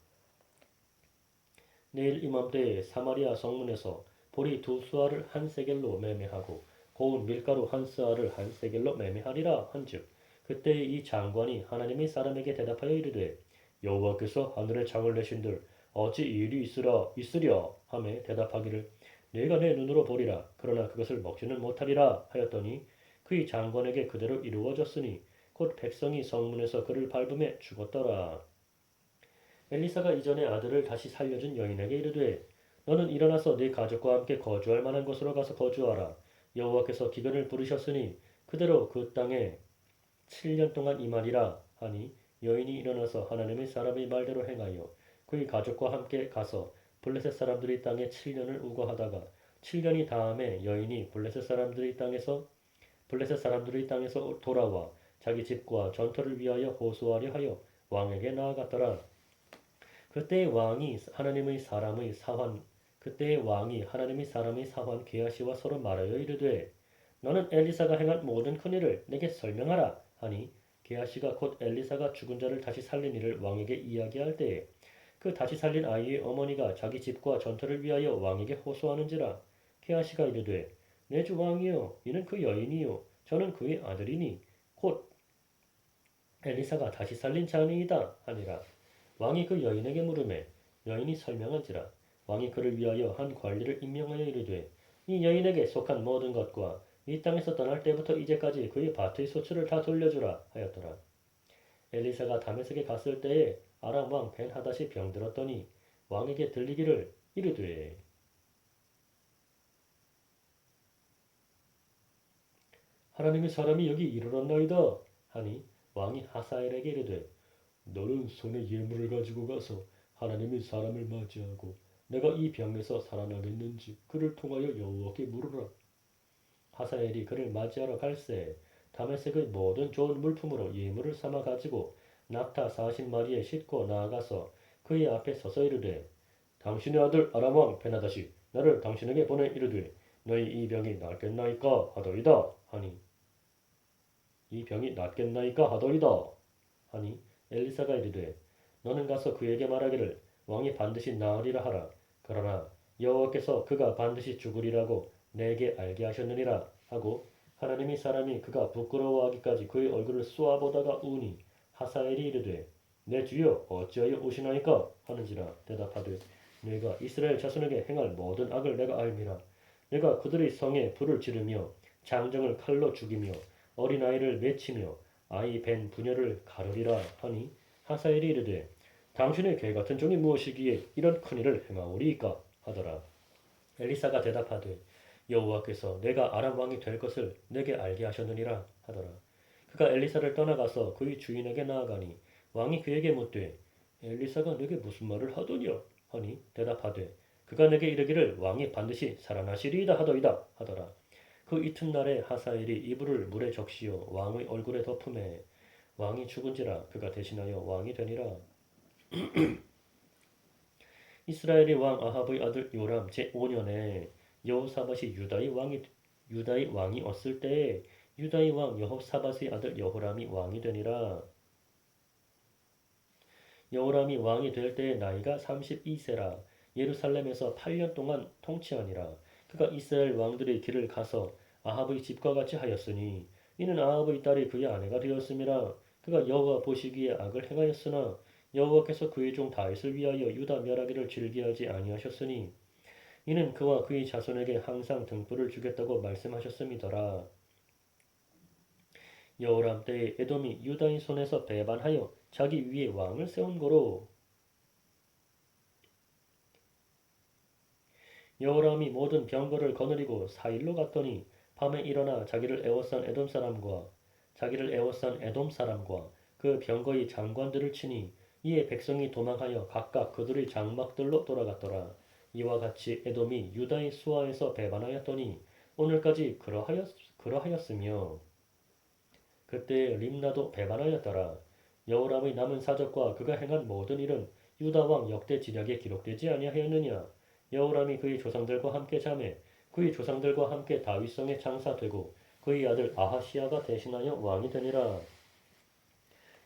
내일 이맘때에 사마리아 성문에서 보리 2스아를 한 세겔로 매매하고 고운 밀가루 한 스아를 한 세겔로 매매하리라 한즉 그때에 이 장관이 하나님의 사람에게 대답하여 이르되 여호와께서 하늘의 창을 내신들 어찌 이 일이 있으랴 하매 대답하기를 내가 내 눈으로 보리라 그러나 그것을 먹지는 못하리라 하였더니 그의 장관에게 그대로 이루어졌으니 곧 백성이 성문에서 그를 밟음에 죽었더라. 엘리사가 이전에 아들을 다시 살려준 여인에게 이르되 너는 일어나서 네 가족과 함께 거주할 만한 곳으로 가서 거주하라. 여호와께서 기근을 부르셨으니 그대로 그 땅에 7년 동안 임하리라 하니 여인이 일어나서 하나님의 사람의 말대로 행하여 그의 가족과 함께 가서 블레셋 사람들이 땅에 7년을 우거하다가 7년이 다음에 여인이 블레셋 사람들의 땅에서 돌아와 자기 집과 전투를 위하여 호소하려 하여 왕에게 나아갔더라. 그때의 왕이 하나님의 사람의 사환 게하시와 서로 말하여 이르되 너는 엘리사가 행한 모든 큰 일을 내게 설명하라 하니 게하시가 곧 엘리사가 죽은 자를 다시 살린 일을 왕에게 이야기할 때에 그 다시 살린 아이의 어머니가 자기 집과 전투를 위하여 왕에게 호소하는지라. 게하시가 이르되 내 주 왕이여 이는 그 여인이요 저는 그의 아들이니 곧 엘리사가 다시 살린 자니이다 하니라. 왕이 그 여인에게 물으매 여인이 설명한지라. 왕이 그를 위하여 한 관리를 임명하여 이르되 이 여인에게 속한 모든 것과 이 땅에서 떠날 때부터 이제까지 그의 밭의 소출을 다 돌려주라 하였더라. 엘리사가 다메섹에 갔을 때에 아람 왕 벤하닷이 병들었더니 왕에게 들리기를 이르되 하나님의 사람이 여기 이르렀나이다 하니 왕이 하사엘에게 이르되 너는 손에 예물을 가지고 가서 하나님의 사람을 맞이하고 내가 이 병에서 살아나겠는지 그를 통하여 여호와께 물으라. 하사엘이 그를 맞이하러 갈새 다메섹의 모든 좋은 물품으로 예물을 삼아 가지고 낙타 40마리에 싣고 나아가서 그의 앞에 서서 이르되 당신의 아들 아람 왕 베나다시 나를 당신에게 보내 이르되 너희 이 병이 낫겠나이까 하더이다 하니 이 병이 낫겠나이까 하더이다 하니 엘리사가 이르되 너는 가서 그에게 말하기를 왕이 반드시 나으리라 하라. 그러나 여호와께서 그가 반드시 죽으리라고 내게 알게 하셨느니라 하고 하나님의 사람이 그가 부끄러워하기까지 그의 얼굴을 쏘아보다가 우니 하사엘이 이르되 내 주여 어찌하여 오시나이까 하는지라. 대답하되 너희가 이스라엘 자손에게 행할 모든 악을 내가 알미라. 내가 그들의 성에 불을 지르며 장정을 칼로 죽이며 어린아이를 맺히며 아이 벤 부녀를 가르리라 하니 하사엘이 이르되 당신의 개 같은 종이 무엇이기에 이런 큰 일을 행하오리이까 하더라. 엘리사가 대답하되 여호와께서 내가 아람 왕이 될 것을 내게 알게 하셨느니라 하더라. 그가 엘리사를 떠나가서 그의 주인에게 나아가니 왕이 그에게 묻되 엘리사가 내게 무슨 말을 하더냐 하니 대답하되 그가 내게 이르기를 왕이 반드시 살아나시리이다 하더이다 하더라. 그 이튿날에 하사엘이 이불을 물에 적시어 왕의 얼굴에 덮음에 왕이 죽은지라 그가 대신하여 왕이 되니라. 이스라엘의 왕 아합의 아들 요람 제5년에 여호사밧이 유다의 왕이 었을 때에 유다의 왕 여호사밧의 아들 여호람이 왕이 되니라. 여호람이 왕이 될 때의 나이가 32세라. 예루살렘에서 8년 동안 통치하니라. 그가 이스라엘 왕들의 길을 가서 아합의 집과 같이 하였으니 이는 아합의 딸이 그의 아내가 되었음이라. 그가 여호와 보시기에 악을 행하였으나 여호와께서 그의 종 다윗을 위하여 유다 멸하기를 즐겨하지 아니하셨으니 이는 그와 그의 자손에게 항상 등불을 주겠다고 말씀하셨음이더라. 여호람 때에 에돔이 유다의 손에서 배반하여 자기 위에 왕을 세운 거로 여호람이 모든 병거를 거느리고 사일로 갔더니 밤에 일어나 자기를 애워싼 에돔 사람과 그 병거의 장관들을 치니 이에 백성이 도망하여 각각 그들의 장막들로 돌아갔더라. 이와 같이 에돔이 유다의 수하에서 배반하였더니 오늘까지 그러하였으며 그때 림나도 배반하였더라. 여호람의 남은 사적과 그가 행한 모든 일은 유다 왕 역대 지략에 기록되지 아니하였느냐. 여호람이 그의 조상들과 함께 자매 그의 조상들과 함께 다윗성에 장사되고 그의 아들 아하시야가 대신하여 왕이 되니라.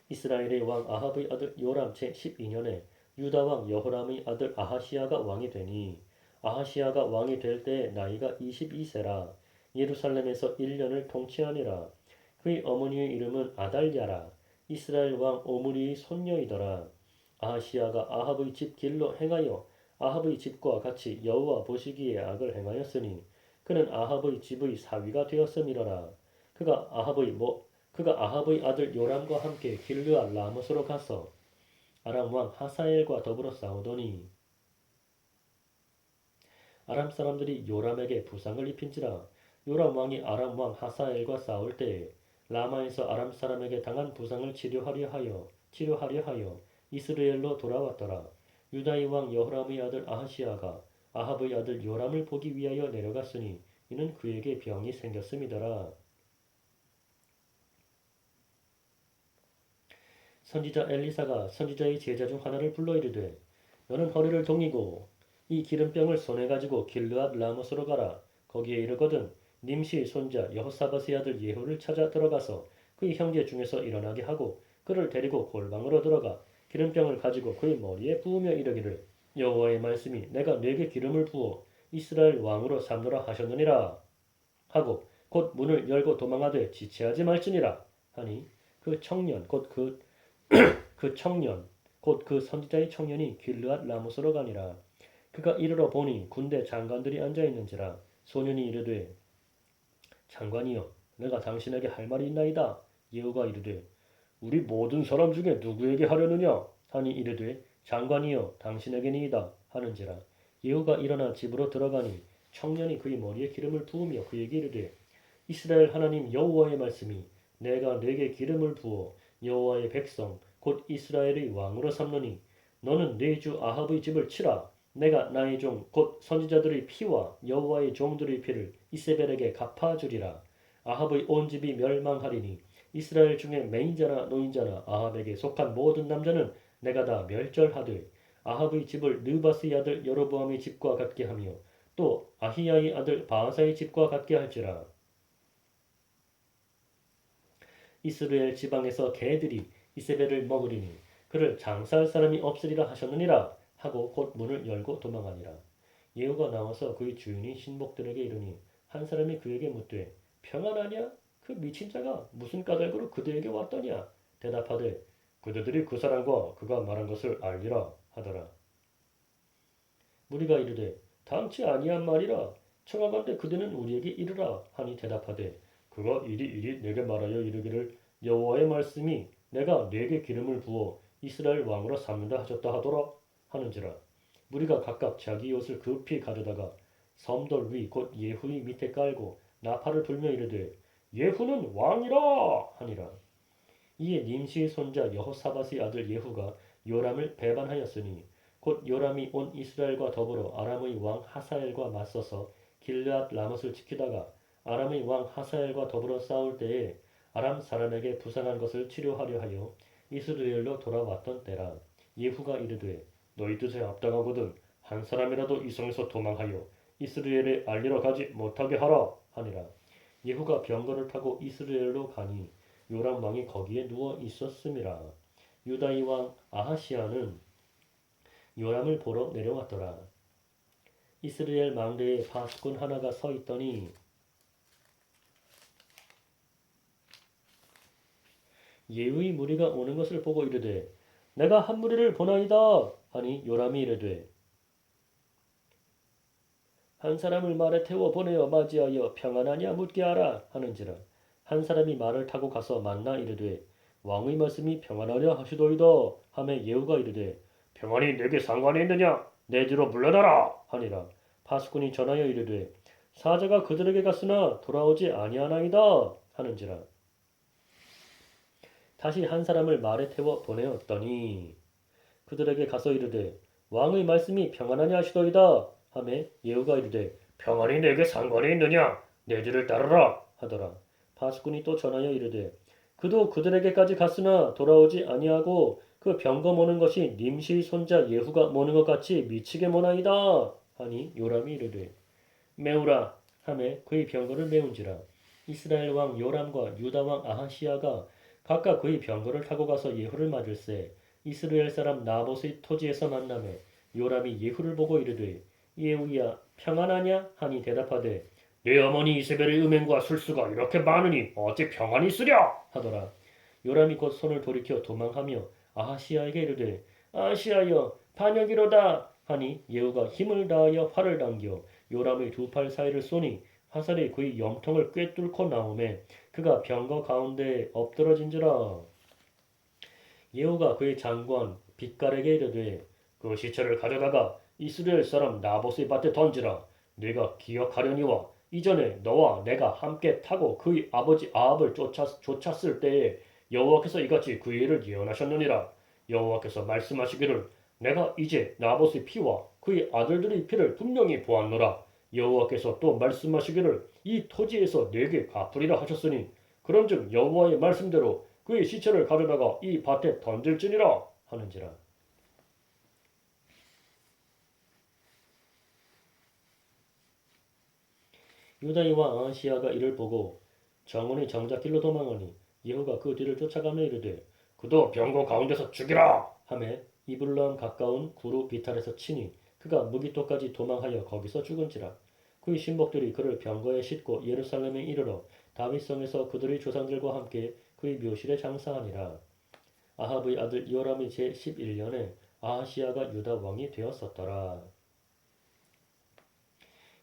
이스라엘의 왕 아합의 아들 요람 제12년에 유다 왕 여호람의 아들 아하시야가 왕이 되니 아하시야가 왕이 될 때에 나이가 22세라. 예루살렘에서 1년을 통치하니라. 그의 어머니의 이름은 아달랴라. 이스라엘 왕 오므리의 손녀이더라. 아하시야가 아합의 집 길로 행하여 아합의 집과 같이 여호와 보시기에 악을 행하였으니 그는 아합의 집의 사위가 되었음이러라. 그가 아합의 아들 요람과 함께 길르앗 라못으로 가서 아람 왕 하사엘과 더불어 싸우더니 아람 사람들이 요람에게 부상을 입힌지라. 요람 왕이 아람 왕 하사엘과 싸울 때에 라마에서 아람 사람에게 당한 부상을 치료하려 하여 이스라엘로 돌아왔더라. 유다의 왕 여호람의 아들 아하시야가 아합의 아들 요람을 보기 위하여 내려갔으니 이는 그에게 병이 생겼음이더라. 선지자 엘리사가 선지자의 제자 중 하나를 불러 이르되 너는 허리를 동이고 이 기름병을 손에 가지고 길르앗 라못으로 가라. 거기에 이르거든 님시 손자 여호사밧의 아들 예후를 찾아 들어가서 그의 형제 중에서 일어나게 하고 그를 데리고 골방으로 들어가 기름병을 가지고 그의 머리에 부으며 이르기를 여호와의 말씀이 내가 네게 기름을 부어 이스라엘 왕으로 삼노라 하셨느니라 하고 곧 문을 열고 도망하되 지체하지 말지니라 하니 그 청년 곧 그 선지자의 청년이 길르앗 라못으로 가니라. 그가 이르러 보니 군대 장관들이 앉아 있는지라. 소년이 이르되 장관이여 내가 당신에게 할 말이 있나이다. 예후가 이르되 우리 모든 사람 중에 누구에게 하려느냐 하니 이르되 장관이여 당신에게니이다 하는지라. 예후가 일어나 집으로 들어가니 청년이 그의 머리에 기름을 부으며 그에게 이르되 이스라엘 하나님 여호와의 말씀이 내가 네게 기름을 부어 여호와의 백성 곧 이스라엘의 왕으로 삼노니 너는 네 주 아합의 집을 치라. 내가 나의 종 곧 선지자들의 피와 여호와의 종들의 피를 이세벨에게 갚아주리라. 아합의 온 집이 멸망하리니 이스라엘 중에 맹인자나 노인자나 아합에게 속한 모든 남자는 내가 다 멸절하되 아합의 집을 느바스의 아들 여로보암의 집과 같게 하며 또 아히야의 아들 바하사의 집과 같게 할지라. 이스라엘 지방에서 개들이 이세벨을 먹으리니 그를 장사할 사람이 없으리라 하셨느니라 하고 곧 문을 열고 도망하니라. 예후가 나와서 그의 주인이 신복들에게 이르니 한 사람이 그에게 묻되 평안하냐? 그 미친 자가 무슨 까닭으로 그들에게 왔더냐? 대답하되 그들이 그 사람과 그가 말한 것을 알리라 하더라. 무리가 이르되 당치 아니한 말이라 청하건대 그대는 우리에게 이르라 하니 대답하되 그가 이리 내게 말하여 이르기를 여호와의 말씀이 내가 네게 기름을 부어 이스라엘 왕으로 삼는다 하셨다 하더라 하는지라. 무리가 각각 자기 옷을 급히 가져다가 섬돌 위 곧 예후의 밑에 깔고 나팔을 불며 이르되 예후는 왕이라 하니라. 이에 님시의 손자 여호사밧의 아들 예후가 요람을 배반하였으니 곧 요람이 온 이스라엘과 더불어 아람의 왕 하사엘과 맞서서 길르앗 라못을 지키다가 아람의 왕 하사엘과 더불어 싸울 때에 아람 사람에게 부상한 것을 치료하려 하여 이스라엘로 돌아왔던 때라. 예후가 이르되 너희 뜻에 합당하거든 한 사람이라도 이 성에서 도망하여 이스라엘에 알리러 가지 못하게 하라 하니라. 예후가 병거를 타고 이스라엘로 가니 요람 왕이 거기에 누워 있었음이라. 유다의 왕 아하시아는 요람을 보러 내려왔더라. 이스라엘 망대에 파수꾼 하나가 서 있더니 예후의 무리가 오는 것을 보고 이르되 내가 한 무리를 보나이다 하니 요람이 이르되 한 사람을 말에 태워 보내어 맞이하여 평안하냐 묻게 하라 하는지라. 한 사람이 말을 타고 가서 만나 이르되 왕의 말씀이 평안하냐 하시도이다 하매 예후가 이르되 평안이 내게 상관이 있느냐 내 뒤로 물러나라 하니라. 파수꾼이 전하여 이르되 사자가 그들에게 갔으나 돌아오지 아니하나이다 하는지라. 다시 한 사람을 말에 태워 보내었더니 그들에게 가서 이르되 왕의 말씀이 평안하냐 하시도이다 하매 예후가 이르되 평안이 내게 상관이 있느냐 내 뒤를 따르라 하더라. 파수꾼이 또 전하여 이르되 그도 그들에게까지 갔으나 돌아오지 아니하고 그 병거 모는 것이 님시의 손자 예후가 모는 것 같이 미치게 모나이다 하니 요람이 이르되 메우라 하매 그의 병거를 메운지라. 이스라엘 왕 요람과 유다 왕 아하시아가 각각 그의 병거를 타고 가서 예후를 맞을세 이스라엘 사람 나봇의 토지에서 만나매 요람이 예후를 보고 이르되 예후야 평안하냐 하니 대답하되 내 어머니 이세벨의 음행과 술수가 이렇게 많으니 어찌 평안이 있으랴 하더라. 요람이 곧 손을 돌이켜 도망하며 아하시아에게 이르되 아하시아여 반역이로다 하니 예후가 힘을 다하여 활을 당겨 요람의 두 팔 사이를 쏘니 화살이 그의 염통을 꿰뚫고 나오매 그가 병거 가운데에 엎드러진지라. 예후가 그의 장관 빛깔에게 이르되 그 시체를 가져다가 이스라엘 사람 나봇의 밭에 던지라. 네가 기억하려니와 이전에 너와 내가 함께 타고 그의 아버지 아합을 쫓았을 때에 여호와께서 이같이 그의 일을 예언하셨느니라. 여호와께서 말씀하시기를 내가 이제 나봇의 피와 그의 아들들의 피를 분명히 보았노라. 여호와께서 또 말씀하시기를 이 토지에서 내게 갚으리라 하셨으니 그런즉 여호와의 말씀대로 그의 시체를 가져다가 이 밭에 던질지니라 하는지라. 유다의 왕 아하시아가 이를 보고 정원의 정작길로 도망하니 예후가 그 뒤를 쫓아가며 이르되 그도 병거 가운데서 죽이라 하매 이블람 가까운 구루 비탈에서 치니 그가 무기토까지 도망하여 거기서 죽은지라. 그의 신복들이 그를 병거에 싣고 예루살렘에 이르러 다윗성에서 그들의 조상들과 함께 그의 묘실에 장사하니라. 아합의 아들 요람의 제 11년에 아하시아가 유다 왕이 되었었더라.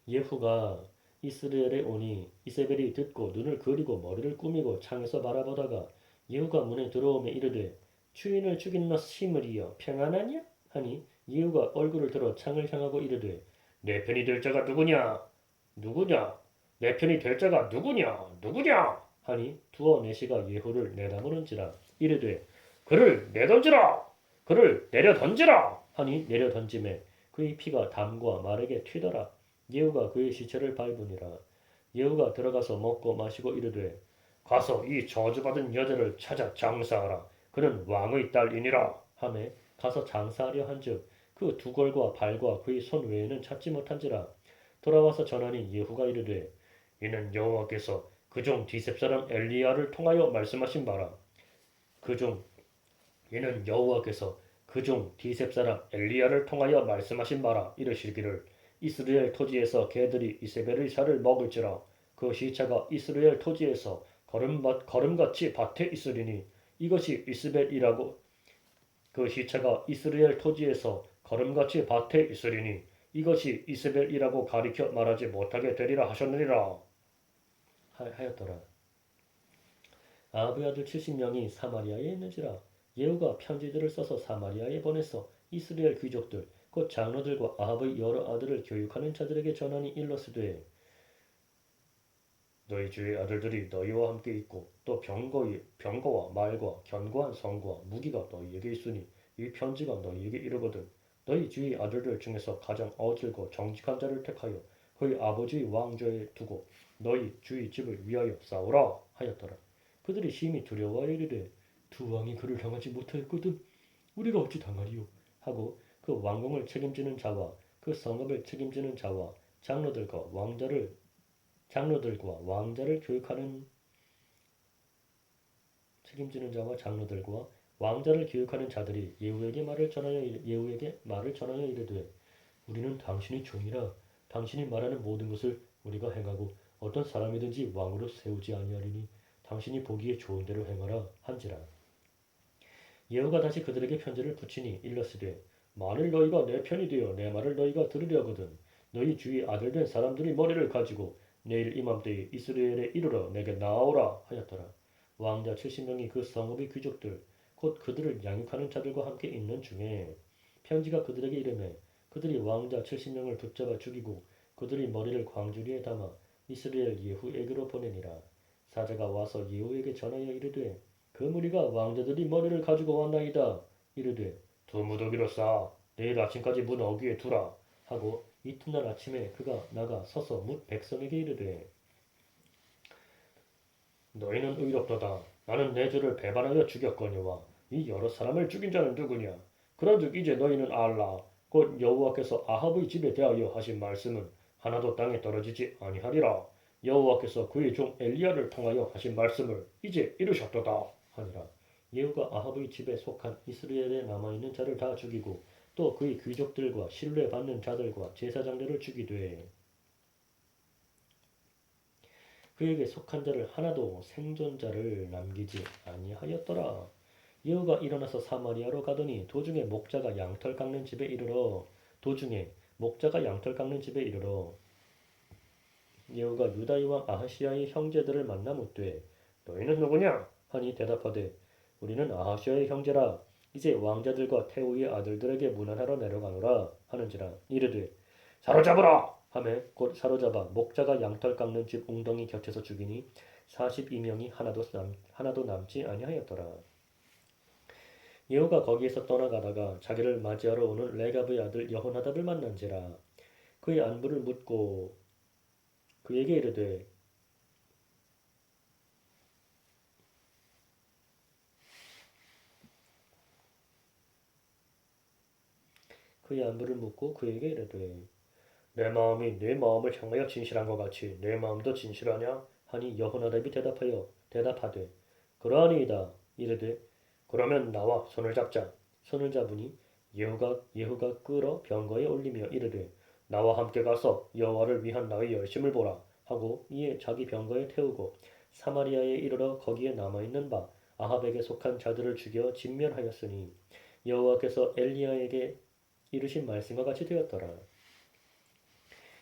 예후가 이스라엘에 오니 이세벨이 듣고 눈을 그리고 머리를 꾸미고 창에서 바라보다가 예후가 문에 들어오며 이르되 주인을 죽인 너 시므리여 평안하냐 하니 예후가 얼굴을 들어 창을 향하고 이르되 내 편이 될 자가 누구냐 내 편이 될 자가 누구냐 하니 두어 내시가 예후를 내다보는지라. 이르되 그를 내려 던지라 하니 내려 던짐에 그의 피가 담과 말에게 튀더라. 예후가 그의 시체를 밟으니라. 예후가 들어가서 먹고 마시고 이르되 가서 이 저주받은 여자를 찾아 장사하라. 그는 왕의 딸이니라 하매 가서 장사하려 한즉 그 두골과 발과 그의 손 외에는 찾지 못한지라. 돌아와서 전하니 예후가 이르되 이는 여호와께서 그종 디셉 사람 엘리야를 통하여 말씀하신 바라. 이는 여호와께서 그종 디셉 사람 엘리야를 통하여 말씀하신 바라. 이르시기를 이스라엘 토지에서 개들이 이세벨의 살을 먹을지라. 그 시체가 이스라엘 토지에서 걸음같이 밭에 있으리니 이것이 그 시체가 이스라엘 토지에서 거름같이 밭에 있으리니 이것이 이세벨이라고 가리켜 말하지 못하게 되리라 하셨느니라 하였더라. 아합의 아들 70명이 사마리아에 있는지라 예후가 편지들을 써서 사마리아에 보내서 이스라엘 귀족들 곧 장로들과 아합의 여러 아들을 교육하는 자들에게 전하니 일러스되 너희 주의 아들들이 너희와 함께 있고 또 병거와 말과 견고한 성과 무기가 너희에게 있으니 이 편지가 너희에게 이르거든 너희 주의 아들들 중에서 가장 어질고 정직한 자를 택하여 그의 아버지의 왕좌에 두고 너희 주의 집을 위하여 싸우라 하였더라. 그들이 심히 두려워하여 이르되 두 왕이 그를 향하지 못하였거든 우리가 어찌 당하리요 하고 그 왕궁을 책임지는 자와 그 성읍을 책임지는 자와 장로들과 왕자를 교육하는 책임지는 자와 장로들과 왕자를 교육하는 자들이 예후에게 말을 전하여 이르되 우리는 당신의 종이라 당신이 말하는 모든 것을 우리가 행하고 어떤 사람이든지 왕으로 세우지 아니하리니 당신이 보기에 좋은 대로 행하라 한지라. 예후가 다시 그들에게 편지를 붙이니 일러스되 만일 너희가 내 편이 되어 내 말을 너희가 들으려거든 너희 주의 아들 된 사람들이 머리를 가지고 내일 이맘때에 이스라엘에 이르러 내게 나오라 하였더라. 왕자 70명이 그 성읍의 귀족들 곧 그들을 양육하는 자들과 함께 있는 중에 편지가 그들에게 이르매 그들이 왕자 70명을 붙잡아 죽이고 그들이 머리를 광주리에 담아 이스라엘 예후에게로 보내니라. 사자가 와서 예후에게 전하여 이르되 그 무리가 왕자들이 머리를 가지고 왔나이다. 이르되 두 무더기로 쌓아 내일 아침까지 문 어귀에 두라 하고 이튿날 아침에 그가 나가 서서 뭇 백성에게 이르되 너희는 의롭도다. 나는 내 주를 배반하여 죽였거니와 이 여러 사람을 죽인 자는 누구냐? 그런즉 이제 너희는 알라. 곧 여호와께서 아합의 집에 대하여 하신 말씀은 하나도 땅에 떨어지지 아니하리라. 여호와께서 그의 종 엘리야를 통하여 하신 말씀을 이제 이루셨도다 하니라. 예후가 아합의 집에 속한 이스라엘에 남아있는 자를 다 죽이고 또 그의 귀족들과 신뢰받는 자들과 제사장들을 죽이되 그에게 속한 자를 하나도 생존자를 남기지 아니하였더라. 예후가 일어나서 사마리아로 가더니 도중에 목자가 양털 깎는 집에 이르러 예후가 유다의 왕 아하시아의 형제들을 만나 묻되 너희는 누구냐 하니 대답하되 우리는 아하시아의 형제라 이제 왕자들과 태우의 아들들에게 문안하러 내려가노라 하는지라. 이르되 사로잡으라 하매 곧 사로잡아 목자가 양털 깎는 집 웅덩이 곁에서 죽이니 42명이 하나도 남지 아니하였더라. 예후가 거기에서 떠나가다가 자기를 맞이하러 오는 레갑의 아들 여호나답을 만난지라. 그의 안부를 묻고 그에게 이르되 내 마음이 네 마음을 향하여 진실한 것 같이 내 마음도 진실하냐 하니 여호나답이 대답하되 그러하니이다. 이르되 그러면 나와 손을 잡자. 손을 잡으니 예후가 끌어 병거에 올리며 이르되 나와 함께 가서 여호와를 위한 나의 열심을 보라 하고 이에 자기 병거에 태우고 사마리아에 이르러 거기에 남아있는 바 아합에게 속한 자들을 죽여 진멸하였으니 여호와께서 엘리야에게 이르신 말씀과 같이 되었더라.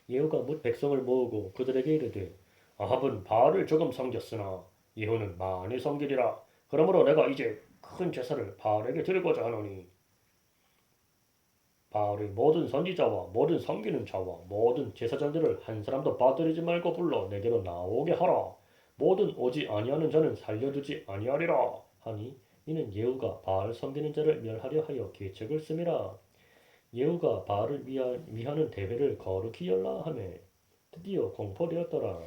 예후가 뭇 백성을 모으고 그들에게 이르되 아합은 바알을 조금 섬겼으나 예후는 많이 섬기리라. 그러므로 내가 이제 큰 제사를 바알에게 드리고자 하노니 바알의 모든 선지자와 모든 섬기는 자와 모든 제사장들을 한 사람도 빠뜨리지 말고 불러 내게로 나오게 하라. 모든 오지 아니하는 자는 살려두지 아니하리라 하니 이는 예후가 바알 섬기는 자를 멸하려 하여 계책을 씀이라. 예후가 바알을 위하는 대회를 거룩히 열라 하매 드디어 공포되었더라.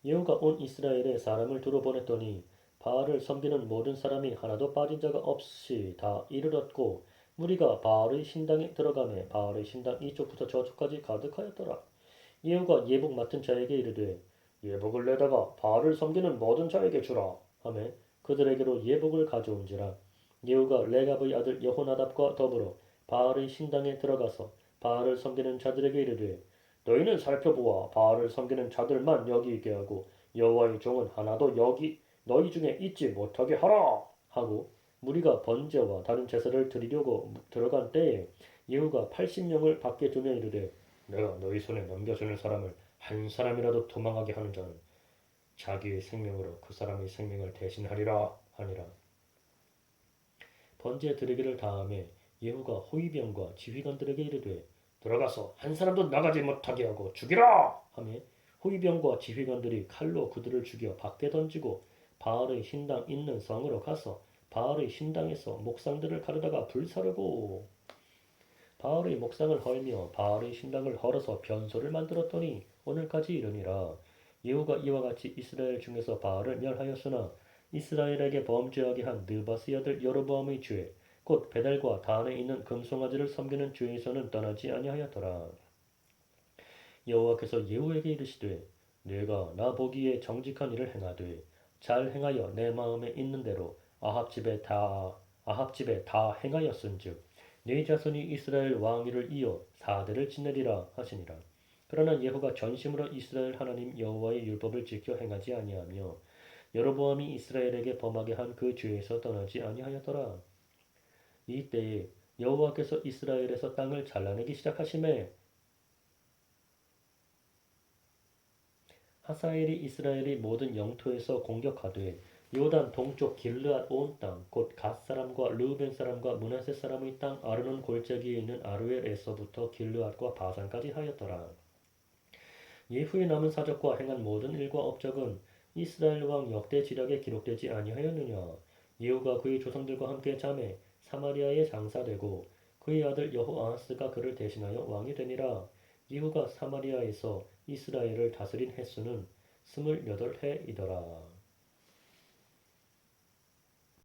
예후가 온 이스라엘에 사람을 두루 보냈더니 바알을 섬기는 모든 사람이 하나도 빠진 자가 없이 다 이르렀고 무리가 바알의 신당에 들어가매 바알의 신당 이쪽부터 저쪽까지 가득하였더라. 예후가 예복 맡은 자에게 이르되 예복을 내다가 바알을 섬기는 모든 자에게 주라 하매 그들에게로 예복을 가져온지라. 예후가 레갑의 아들 여호나답과 더불어 바알의 신당에 들어가서 바알을 섬기는 자들에게 이르되 너희는 살펴보아 바알을 섬기는 자들만 여기 있게 하고 여호와의 종은 하나도 여기 너희 중에 잊지 못하게 하라 하고 무리가 번제와 다른 제사를 드리려고 들어간 때에 예후가 80명을 밖에 두며 이르되 내가 너희 손에 넘겨주는 사람을 한 사람이라도 도망하게 하는 자는 자기의 생명으로 그 사람의 생명을 대신하리라 하니라. 번제 드리기를 다음에 예후가 호위병과 지휘관들에게 이르되 들어가서 한 사람도 나가지 못하게 하고 죽이라 하며 호위병과 지휘관들이 칼로 그들을 죽여 밖에 던지고 바알의 신당 있는 성으로 가서 바알의 신당에서 목상들을 가르다가 불사르고 바알의 목상을 헐며 바알의 신당을 헐어서 변소를 만들었더니 오늘까지 이르니라. 예후가 이와 같이 이스라엘 중에서 바알을 멸하였으나 이스라엘에게 범죄하게 한 느바스 아들 여로보암의 죄 곧 베델과 단에 있는 금송아지를 섬기는 죄에서는 떠나지 아니하였더라. 여호와께서 예후에게 이르시되 내가 나 보기에 정직한 일을 행하되 잘 행하여 내 마음에 있는 대로 아합 집에 다 행하였은즉 네 자손이 이스라엘 왕위를 이어 4대를 지내리라 하시니라. 그러나 예후가 전심으로 이스라엘 하나님 여호와의 율법을 지켜 행하지 아니하며 여로보암이 이스라엘에게 범하게 한 그 죄에서 떠나지 아니하였더라. 이때에 여호와께서 이스라엘에서 땅을 잘라내기 시작하심에 하사엘이 이스라엘의 모든 영토에서 공격하되 요단 동쪽 길르앗 온 땅 곧 갓 사람과 르우벤 사람과 므낫세 사람의 땅 아르논 골짜기에 있는 아루엘에서부터 길르앗과 바산까지 하였더라. 예후에 남은 사적과 행한 모든 일과 업적은 이스라엘 왕 역대 지략에 기록되지 아니하였느냐. 예후가 그의 조상들과 함께 잠에 사마리아에 장사되고 그의 아들 여호아하스가 그를 대신하여 왕이 되니라. 예후가 사마리아에서 이스라엘을 다스린 횟수는 28해이더라.